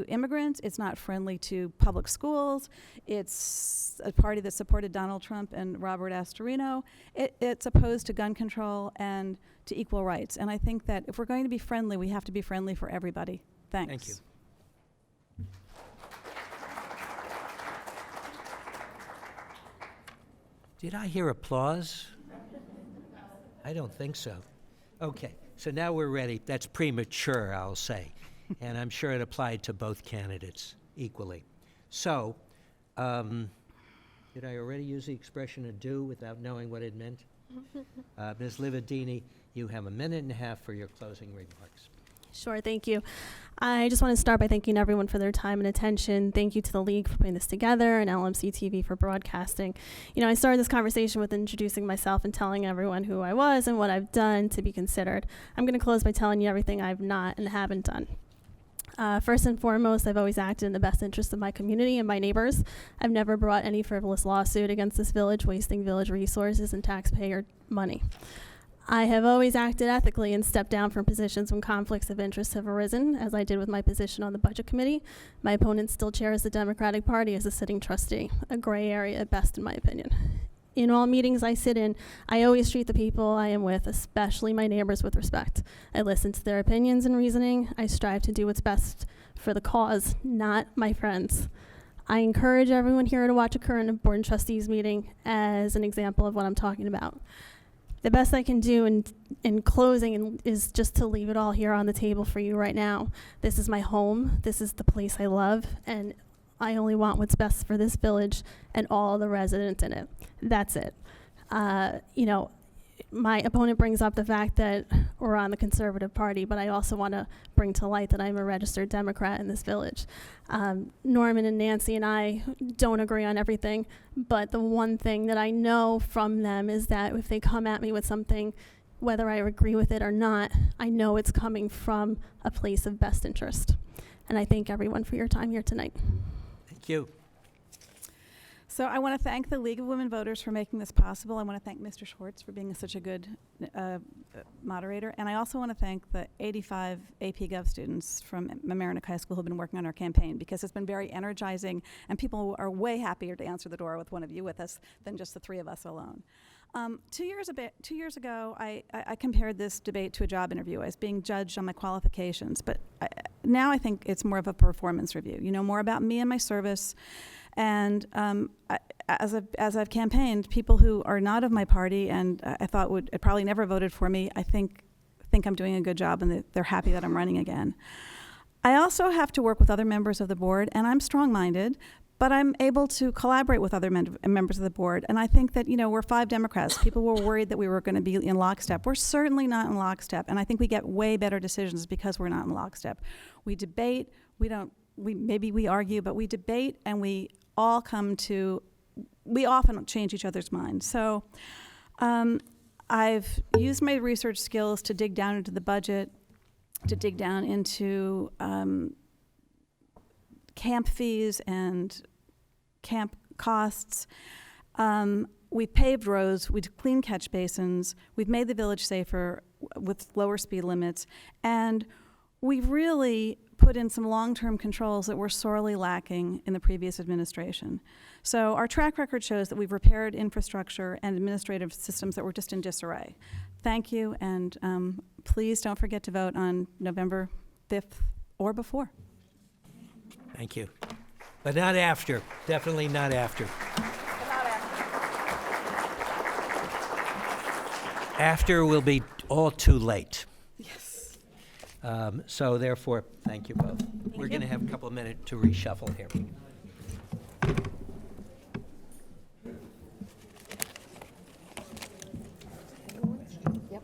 immigrants. It's not friendly to public schools. It's a party that supported Donald Trump and Robert Astorino. It's opposed to gun control and to equal rights. And I think that if we're going to be friendly, we have to be friendly for everybody. Thanks.
Thank you. Did I hear applause? I don't think so. Okay, so now we're ready. That's premature, I'll say. And I'm sure it applied to both candidates equally. So, did I already use the expression "ado" without knowing what it meant? Ms. Lividini, you have 1.5 minutes for your closing remarks.
Sure, thank you. I just want to start by thanking everyone for their time and attention. Thank you to the League for putting this together and LMC-TV for broadcasting. I started this conversation with introducing myself and telling everyone who I was and what I've done to be considered. I'm going to close by telling you everything I've not and haven't done. First and foremost, I've always acted in the best interest of my community and my neighbors. I've never brought any frivolous lawsuit against this village, wasting village resources and taxpayer money. I have always acted ethically and stepped down from positions when conflicts of interest have arisen, as I did with my position on the Budget Committee. My opponent still chairs the Democratic Party as a sitting trustee, a gray area at best in my opinion. In all meetings I sit in, I always treat the people I am with, especially my neighbors, with respect. I listen to their opinions and reasoning. I strive to do what's best for the cause, not my friends. I encourage everyone here to watch a current Board of Trustees meeting as an example of what I'm talking about. The best I can do in closing is just to leave it all here on the table for you right now. This is my home. This is the place I love, and I only want what's best for this village and all the residents in it. That's it. My opponent brings up the fact that we're on the Conservative Party, but I also want to bring to light that I'm a registered Democrat in this village. Norman and Nancy and I don't agree on everything, but the one thing that I know from them is that if they come at me with something, whether I agree with it or not, I know it's coming from a place of best interest. And I thank everyone for your time here tonight.
Thank you.
So I want to thank the League of Women Voters for making this possible. I want to thank Mr. Schwartz for being such a good moderator. And I also want to thank the 85 AP Gov students from Mamaroneck High School who have been working on our campaign, because it's been very energizing, and people are way happier to answer the door with one of you with us than just the three of us alone. 2 years ago, I compared this debate to a job interview. I was being judged on my qualifications, but now I think it's more of a performance review. You know more about me and my service. And as I've campaigned, people who are not of my party and I thought would probably never voted for me, I think I'm doing a good job, and they're happy that I'm running again. I also have to work with other members of the board, and I'm strong-minded, but I'm able to collaborate with other members of the board. And I think that, you know, we're 5 Democrats. People were worried that we were going to be in lockstep. We're certainly not in lockstep, and I think we get way better decisions because we're not in lockstep. We debate, maybe we argue, but we debate, and we often change each other's minds. So I've used my research skills to dig down into the budget, to dig down into camp fees and camp costs. We've paved roads, we've cleaned catch basins, we've made the village safer with lower speed limits, and we've really put in some long-term controls that were sorely lacking in the previous administration. So our track record shows that we've repaired infrastructure and administrative systems that were just in disarray. Thank you, and please don't forget to vote on November 5th or before.
Thank you. But not after. Definitely not after. After will be all too late.
Yes.
So therefore, thank you both. We're going to have a couple of minutes to reshuffle here.
Yep.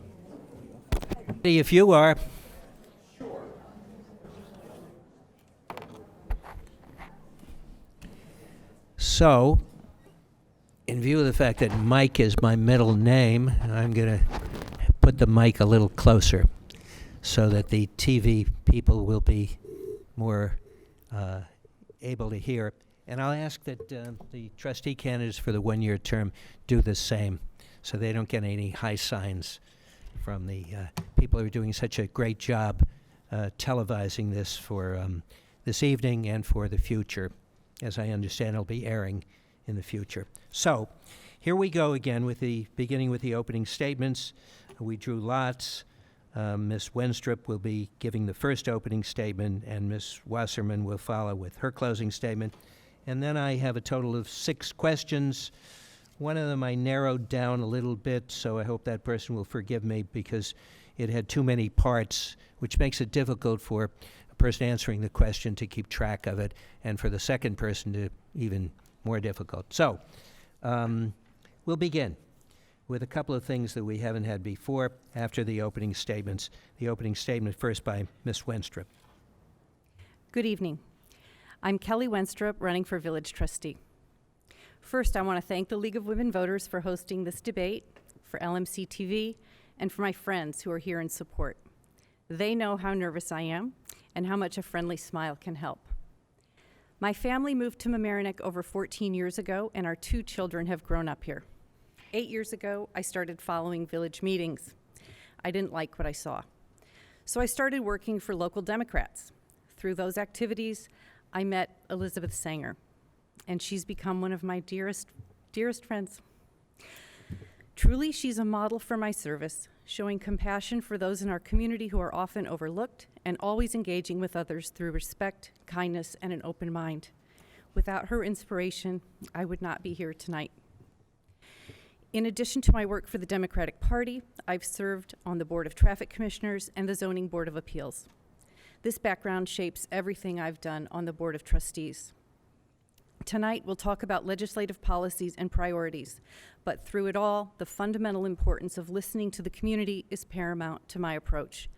If you are. So, in view of the fact that Mike is my middle name, I'm going to put the mic a little closer so that the TV people will be more able to hear. And I'll ask that the trustee candidates for the one-year term do the same so they don't get any high signs from the people who are doing such a great job televising this for this evening and for the future. As I understand, it'll be airing in the future. So, here we go again with beginning with the opening statements. We drew lots. Ms. Wenstrup will be giving the first opening statement, and Ms. Wasserman will follow with her closing statement. And then I have a total of 6 questions. One of them I narrowed down a little bit, so I hope that person will forgive me because it had too many parts, which makes it difficult for person answering the question to keep track of it, and for the second person to even more difficult. So, we'll begin with a couple of things that we haven't had before after the opening statements. The opening statement first by Ms. Wenstrup.
Good evening. I'm Kelly Wenstrup, running for Village Trustee. First, I want to thank the League of Women Voters for hosting this debate, for LMC-TV, and for my friends who are here in support. They know how nervous I am and how much a friendly smile can help. My family moved to Mamaroneck over 14 years ago, and our 2 children have grown up here. 8 years ago, I started following village meetings. I didn't like what I saw. So I started working for local Democrats. Through those activities, I met Elizabeth Sanger, and she's become one of my dearest friends. Truly, she's a model for my service, showing compassion for those in our community who are often overlooked and always engaging with others through respect, kindness, and an open mind. Without her inspiration, I would not be here tonight. In addition to my work for the Democratic Party, I've served on the Board of Traffic Commissioners and the Zoning Board of Appeals. This background shapes everything I've done on the Board of Trustees. Tonight, we'll talk about legislative policies and priorities, but through it all, the fundamental importance of listening to the community is paramount to my approach.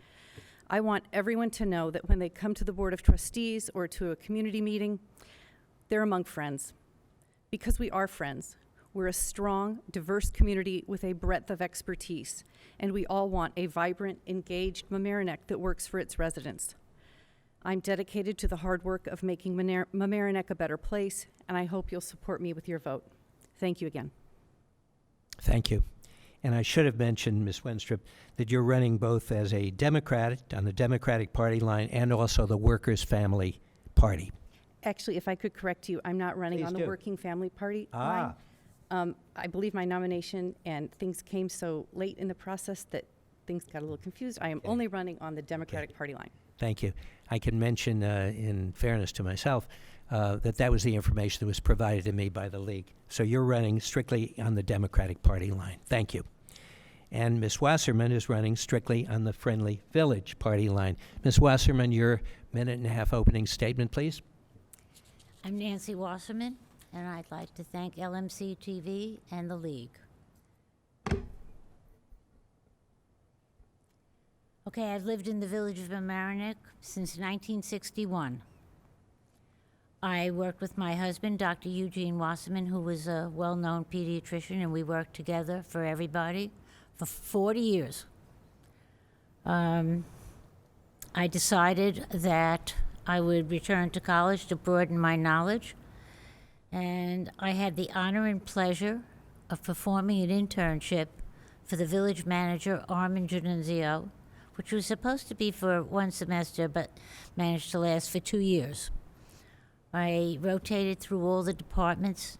I want everyone to know that when they come to the Board of Trustees or to a community meeting, they're among friends, because we are friends. We're a strong, diverse community with a breadth of expertise, and we all want a vibrant, engaged Mamaroneck that works for its residents. I'm dedicated to the hard work of making Mamaroneck a better place, and I hope you'll support me with your vote. Thank you again.
Thank you. And I should have mentioned, Ms. Wenstrup, that you're running both as a Democrat on the Democratic Party line and also the Workers' Family Party.
Actually, if I could correct you, I'm not running
Please
on the
do.
Working Family Party
Ah.
line. I believe my nomination and things came so late in the process that things got a little confused. I am only running on the Democratic Party line.
Thank you. I can mention, in fairness to myself, that was the information that was provided to me by the League. So you're running strictly on the Democratic Party line. Thank you. And Ms. Wasserman is running strictly on the Friendly Village Party line. Ms. Wasserman, your minute-and-a-half opening statement, please.
I'm Nancy Wasserman, and I'd like to thank LMC-TV and the League. Okay, I've lived in the Village of Mamaroneck since 1961. I worked with my husband, Dr. Eugene Wasserman, who was a well-known pediatrician, and we worked together for everybody for 40 years. I decided that I would return to college to broaden my knowledge, and I had the honor and pleasure of performing an internship for the village manager, Armin Giannunzio, which was supposed to be for 1 semester, but managed to last for 2 years. I rotated through all the departments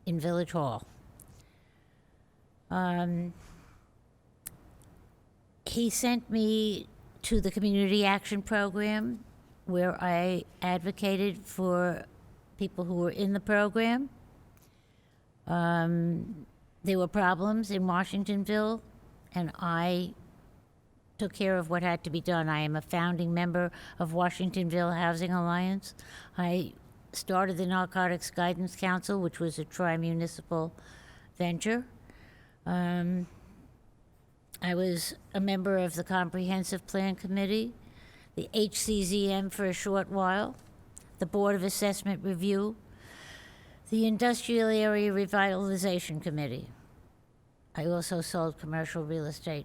in Village Hall. He sent me to the Community Action Program, where I advocated for people who were in the program. There were problems in Washingtonville, and I took care of what had to be done. I am a founding member of Washingtonville Housing Alliance. I started the Narcotics Guidance Council, which was a tri-municipal venture. I was a member of the Comprehensive Plan Committee, the HCZM for a short while, the Board of Assessment Review, the Industrial Area Revitalization Committee. I also sold commercial real estate.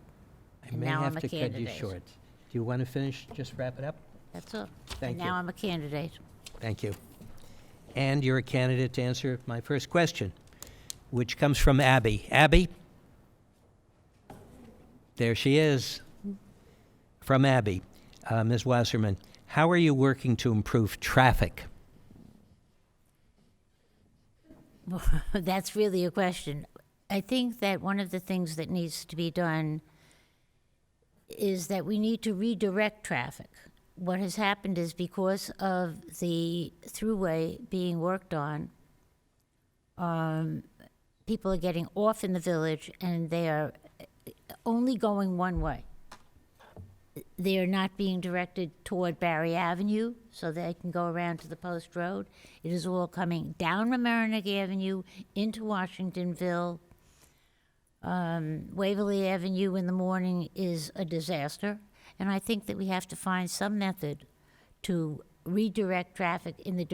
I
And
may
now
have
I'm a
to cut you
candidate.
short. Do you want to finish, just wrap it up?
That's all.
Thank
And
you.
now I'm a candidate.
Thank you. And you're a candidate to answer my first question, which comes from Abby. Abby? There she is. From Abby. Ms. Wasserman, how are you working to improve traffic?
That's really a question. I think that one of the things that needs to be done is that we need to redirect traffic. What has happened is because of the thruway being worked on, people are getting off in the village and they are only going one way. They are not being directed toward Barry Avenue so they can go around to the Post Road. It is all coming down Mamaroneck Avenue into Washingtonville. Waverly Avenue in the morning is a disaster, and I think that we have to find some method to redirect traffic in the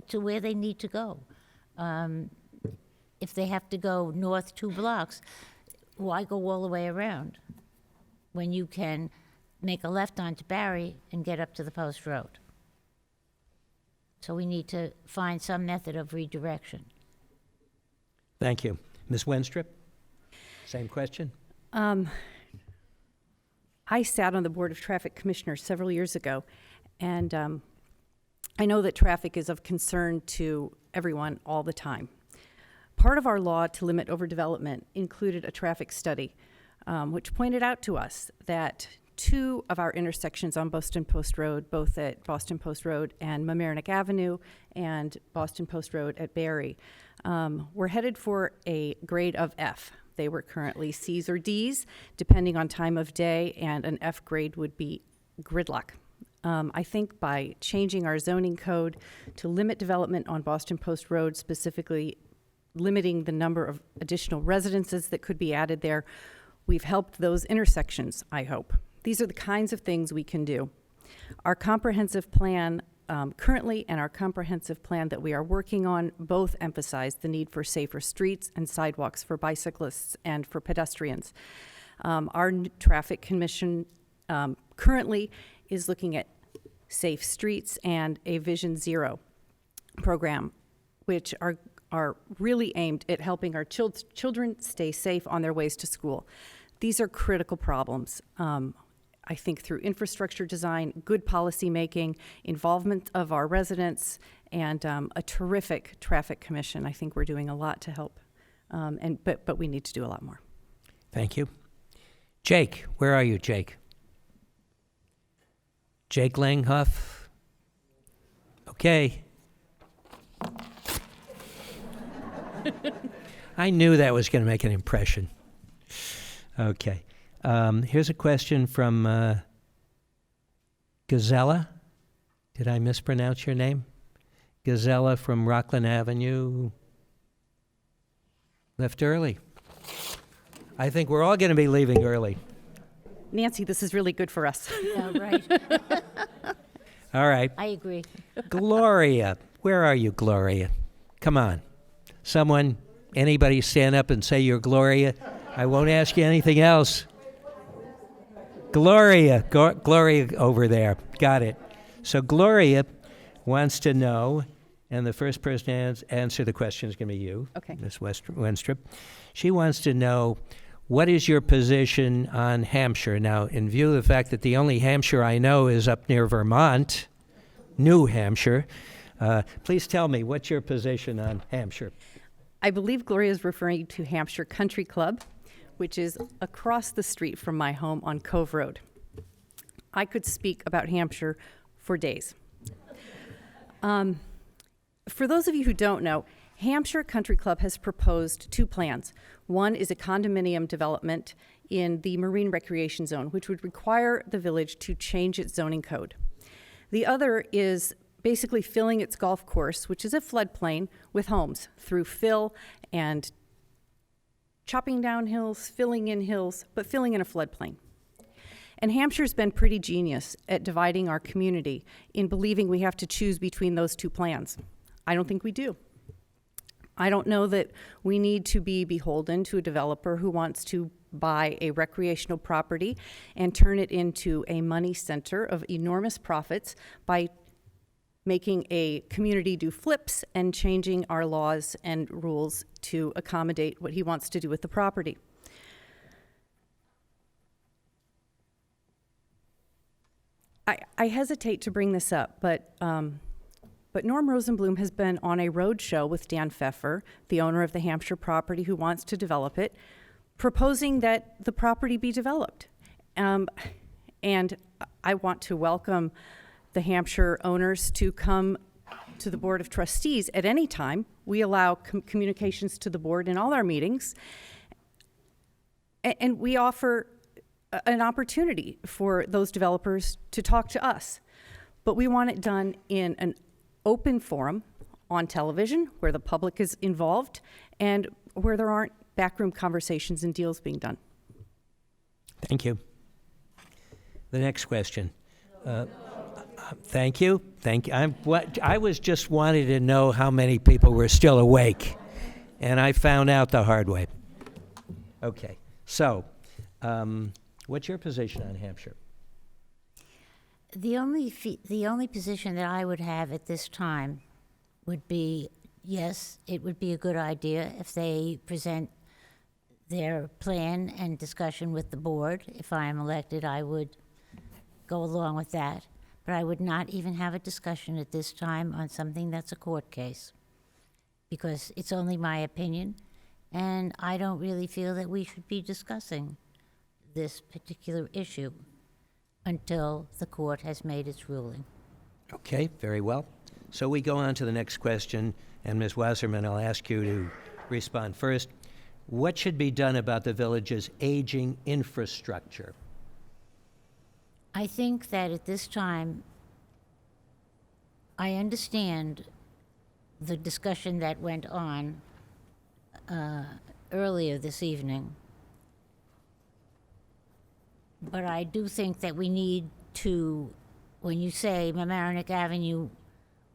to where they need to go. If they have to go north 2 blocks, why go all the way around when you can make a left onto Barry and get up to the Post Road? So we need to find some method of redirection.
Thank you. Ms. Wenstrup? Same question?
I sat on the Board of Traffic Commissioners several years ago, and I know that traffic is of concern to everyone all the time. Part of our law to limit overdevelopment included a traffic study, which pointed out to us that 2 of our intersections on Boston Post Road, both at Boston Post Road and Mamaroneck Avenue and Boston Post Road at Barry, were headed for a grade of F. They were currently C's or D's, depending on time of day, and an F grade would be gridlock. I think by changing our zoning code to limit development on Boston Post Road, specifically limiting the number of additional residences that could be added there, we've helped those intersections, I hope. These are the kinds of things we can do. Our comprehensive plan currently and our comprehensive plan that we are working on both emphasize the need for safer streets and sidewalks for bicyclists and for pedestrians. Our traffic commission currently is looking at safe streets, and a Vision Zero program, which are really aimed at helping our children stay safe on their ways to school. These are critical problems. I think through infrastructure design, good policy making, involvement of our residents, and a terrific traffic commission, I think we're doing a lot to help. But we need to do a lot more.
Thank you. Jake, where are you, Jake? Jake Langhoff? Okay. I knew that was going to make an impression. Okay. Here's a question from Gazella. Did I mispronounce your name? Gazella from Rockland Avenue. Left early. I think we're all going to be leaving early.
Nancy, this is really good for us.
Yeah, right.
All right.
I agree.
Gloria. Where are you, Gloria? Come on. Someone, anybody stand up and say you're Gloria? I won't ask you anything else. Gloria. Gloria over there. Got it. So Gloria wants to know, and the first person to answer the question is going to be you,
Okay.
Ms. Wenstrup. She wants to know, what is your position on Hampshire? Now, in view of the fact that the only Hampshire I know is up near Vermont, New Hampshire, please tell me, what's your position on Hampshire?
I believe Gloria is referring to Hampshire Country Club, which is across the street from my home on Cove Road. I could speak about Hampshire for days. For those of you who don't know, Hampshire Country Club has proposed two plans. One is a condominium development in the Marine Recreation Zone, which would require the village to change its zoning code. The other is basically filling its golf course, which is a floodplain, with homes through fill and chopping down hills, filling in hills, but filling in a floodplain. And Hampshire's been pretty genius at dividing our community in believing we have to choose between those two plans. I don't think we do. I don't know that we need to be beholden to a developer who wants to buy a recreational property and turn it into a money center of enormous profits by making a community do flips and changing our laws and rules to accommodate what he wants to do with the property. I hesitate to bring this up, but Norm Rosenblum has been on a road show with Dan Pfeffer, the owner of the Hampshire property who wants to develop it, proposing that the property be developed. And I want to welcome the Hampshire owners to come to the Board of Trustees at any time. We allow communications to the board in all our meetings. And we offer an opportunity for those developers to talk to us. But we want it done in an open forum on television where the public is involved and where there aren't backroom conversations and deals being done.
Thank you. The next question. Thank you. Thank you. I was just wanting to know how many people were still awake, and I found out the hard way. Okay. So, what's your position on Hampshire?
The only position that I would have at this time would be, yes, it would be a good idea if they present their plan and discussion with the board. If I am elected, I would go along with that. But I would not even have a discussion at this time on something that's a court case, because it's only my opinion, and I don't really feel that we should be discussing this particular issue until the court has made its ruling.
Okay, very well. So we go on to the next question, and Ms. Wasserman, I'll ask you to respond first. What should be done about the village's aging infrastructure?
I think that at this time, I understand the discussion that went on earlier this evening. But I do think that we need to, when you say Mamaroneck Avenue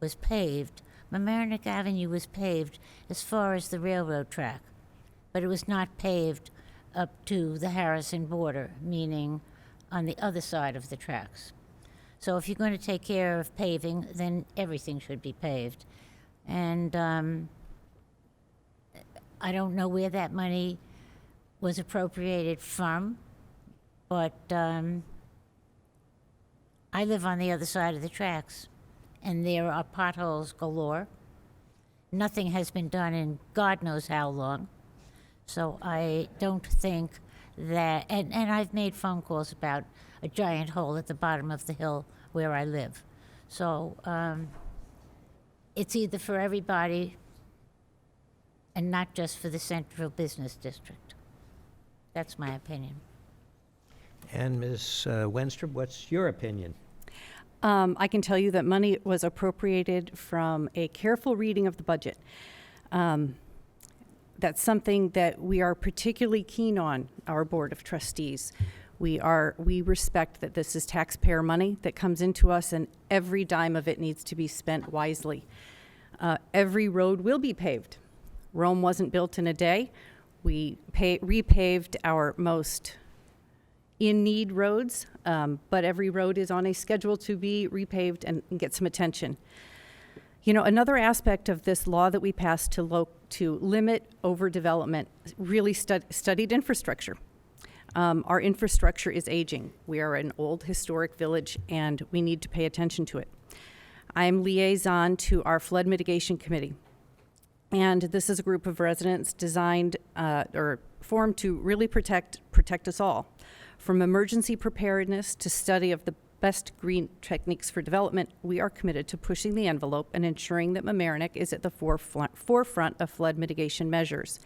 was paved, Mamaroneck Avenue was paved as far as the railroad track, but it was not paved up to the Harrison border, meaning on the other side of the tracks. So if you're going to take care of paving, then everything should be paved. And I don't know where that money was appropriated from, but I live on the other side of the tracks, and there are potholes galore. Nothing has been done in God knows how long. So I don't think that, and I've made phone calls about a giant hole at the bottom of the hill where I live. So it's either for everybody and not just for the central business district. That's my opinion.
And Ms. Wenstrup, what's your opinion?
I can tell you that money was appropriated from a careful reading of the budget. That's something that we are particularly keen on, our Board of Trustees. We respect that this is taxpayer money that comes into us, and every dime of it needs to be spent wisely. Every road will be paved. Rome wasn't built in a day. We repaved our most in-need roads, but every road is on a schedule to be repaved and get some attention. You know, another aspect of this law that we passed to limit overdevelopment really studied infrastructure. Our infrastructure is aging. We are an old historic village, and we need to pay attention to it. I am liaison to our flood mitigation committee, and this is a group of residents designed or formed to really protect us all. From emergency preparedness to study of the best green techniques for development, we are committed to pushing the envelope and ensuring that Mamaroneck is at the forefront of flood mitigation measures.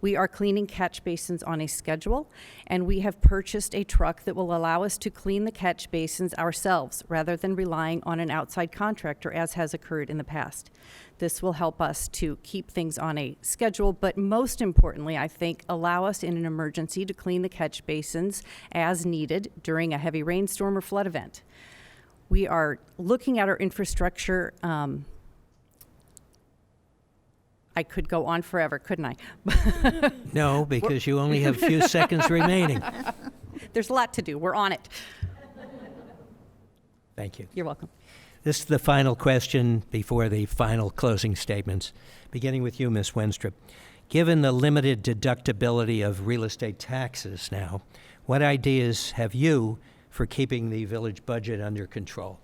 We are cleaning catch basins on a schedule, and we have purchased a truck that will allow us to clean the catch basins ourselves rather than relying on an outside contractor, as has occurred in the past. This will help us to keep things on a schedule, but most importantly, I think, allow us in an emergency to clean the catch basins as needed during a heavy rainstorm or flood event. We are looking at our infrastructure. I could go on forever, couldn't I?
No, because you only have a few seconds remaining.
There's a lot to do. We're on it.
Thank you.
You're welcome.
This is the final question before the final closing statements. Beginning with you, Ms. Wenstrup. Given the limited deductibility of real estate taxes now, what ideas have you for keeping the village budget under control?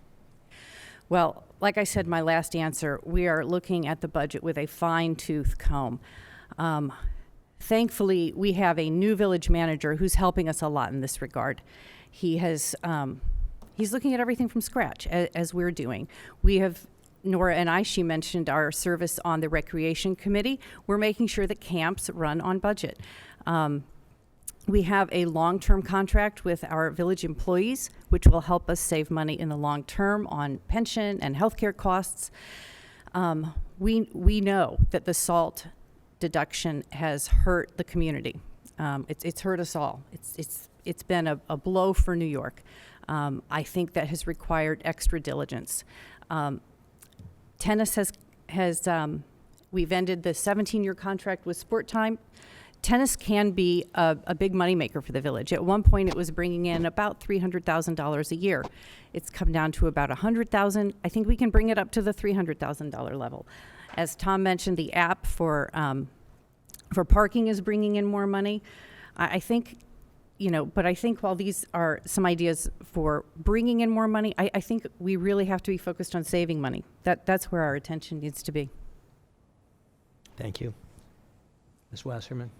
Well, like I said in my last answer, we are looking at the budget with a fine-tooth comb. Thankfully, we have a new village manager who's helping us a lot in this regard. He has, he's looking at everything from scratch, as we're doing. We have, Nora and I, she mentioned our service on the Recreation Committee. We're making sure that camps run on budget. We have a long-term contract with our village employees, which will help us save money in the long term on pension and healthcare costs. We know that the SALT deduction has hurt the community. It's hurt us all. It's been a blow for New York. I think that has required extra diligence. Tennis has we've ended the 17-year contract with Sport Time. Tennis can be a big moneymaker for the village. At one point, it was bringing in about $300,000 a year. It's come down to about $100,000. I think we can bring it up to the $300,000 level. As Tom mentioned, the app for parking is bringing in more money. I think, you know, but I think while these are some ideas for bringing in more money, I think we really have to be focused on saving money. That's where our attention needs to be.
Thank you. Ms. Wasserman?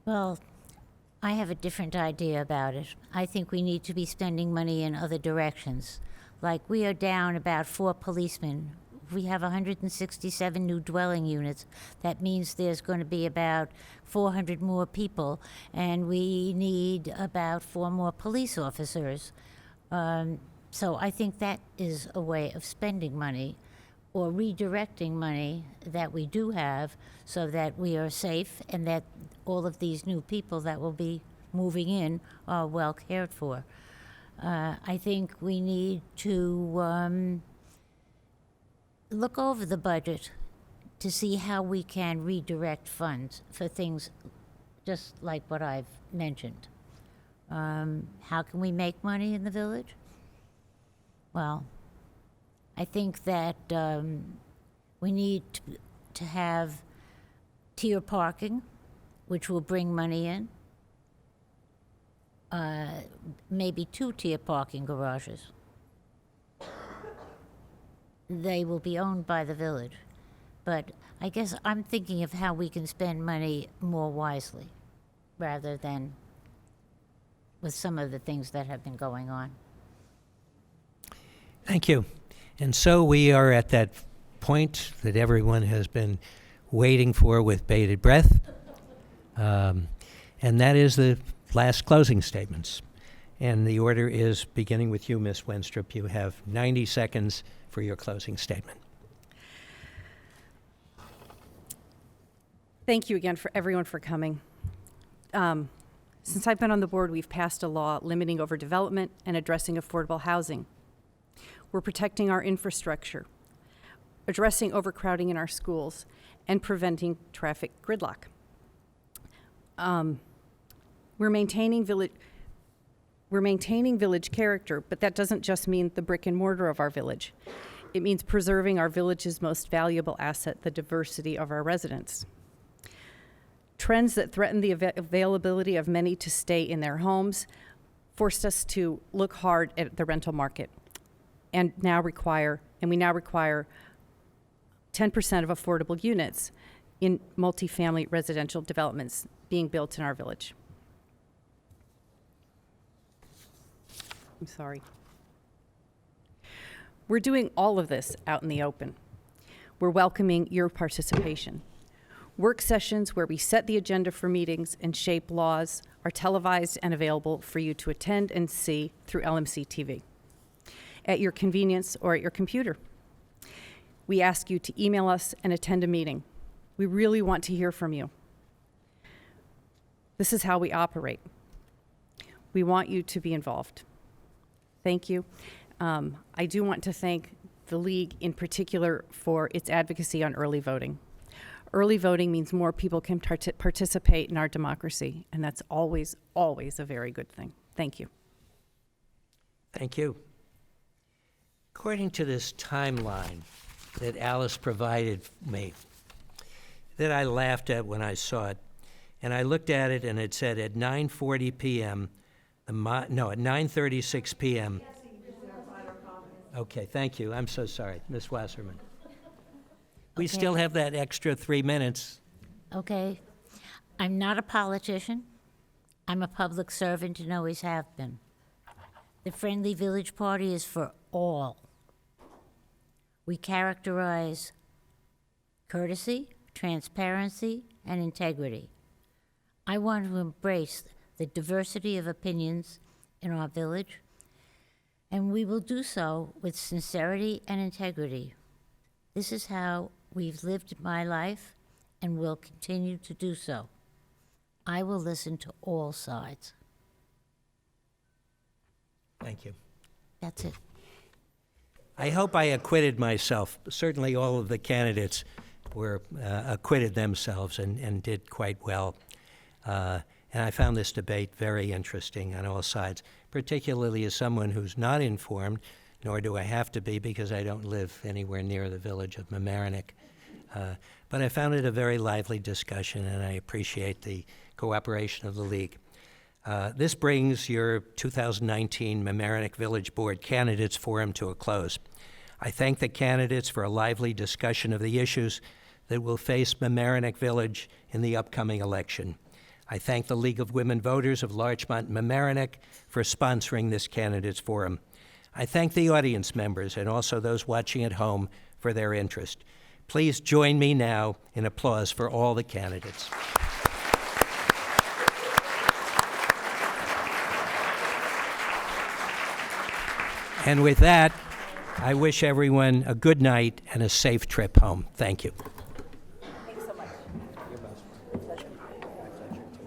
Well, I have a different idea about it. I think we need to be spending money in other directions. Like, we are down about 4 policemen. We have 167 new dwelling units. That means there's going to be about 400 more people, and we need about 4 more police officers. So I think that is a way of spending money or redirecting money that we do have so that we are safe and that all of these new people that will be moving in are well cared for. I think we need to look over the budget to see how we can redirect funds for things just like what I've mentioned. How can we make money in the village? Well, I think that we need to have tier parking, which will bring money in. Maybe 2-tier parking garages. They will be owned by the village. But I guess I'm thinking of how we can spend money more wisely rather than with some of the things that have been going on.
Thank you. And so we are at that point that everyone has been waiting for with bated breath, and that is the last closing statements. And the order is beginning with you, Ms. Wenstrup. You have 90 seconds for your closing statement.
Thank you again for everyone for coming. Since I've been on the board, we've passed a law limiting overdevelopment and addressing affordable housing. We're protecting our infrastructure, addressing overcrowding in our schools, and preventing traffic gridlock. We're maintaining village character, but that doesn't just mean the brick and mortar of our village. It means preserving our village's most valuable asset, the diversity of our residents. Trends that threaten the availability of many to stay in their homes forced us to look hard at the rental market and we now require 10% of affordable units in multifamily residential developments being built in our village. I'm sorry. We're doing all of this out in the open. We're welcoming your participation. Work sessions where we set the agenda for meetings and shape laws are televised and available for you to attend and see through LMC-TV at your convenience or at your computer. We ask you to email us and attend a meeting. We really want to hear from you. This is how we operate. We want you to be involved. Thank you. I do want to thank the League in particular for its advocacy on early voting. Early voting means more people can participate in our democracy, and that's always, always a very good thing. Thank you.
Thank you. According to this timeline that Alice provided me, that I laughed at when I saw it, and I looked at it and it said at 9:40 p.m., at 9:36 p.m. Okay, thank you. I'm so sorry, Ms. Wasserman. We
Okay.
still have that extra 3 minutes.
Okay? I'm not a politician. I'm a public servant and always have been. The Friendly Village Party is for all. We characterize courtesy, transparency, and integrity. I want to embrace the diversity of opinions in our village, and we will do so with sincerity and integrity. This is how we've lived my life and will continue to do so. I will listen to all sides.
Thank you.
That's it.
I hope I acquitted myself. Certainly all of the candidates acquitted themselves and did quite well. And I found this debate very interesting on all sides, particularly as someone who's not informed, nor do I have to be because I don't live anywhere near the village of Mamaroneck. But I found it a very lively discussion, and I appreciate the cooperation of the League. This brings your 2019 Mamaroneck Village Board Candidates Forum to a close. I thank the candidates for a lively discussion of the issues that will face Mamaroneck Village in the upcoming election. I thank the League of Women Voters of Larchmont-Mamaroneck for sponsoring this candidates forum. I thank the audience members and also those watching at home for their interest. Please join me now in applause for all the candidates. And with that, I wish everyone a good night and a safe trip home. Thank you.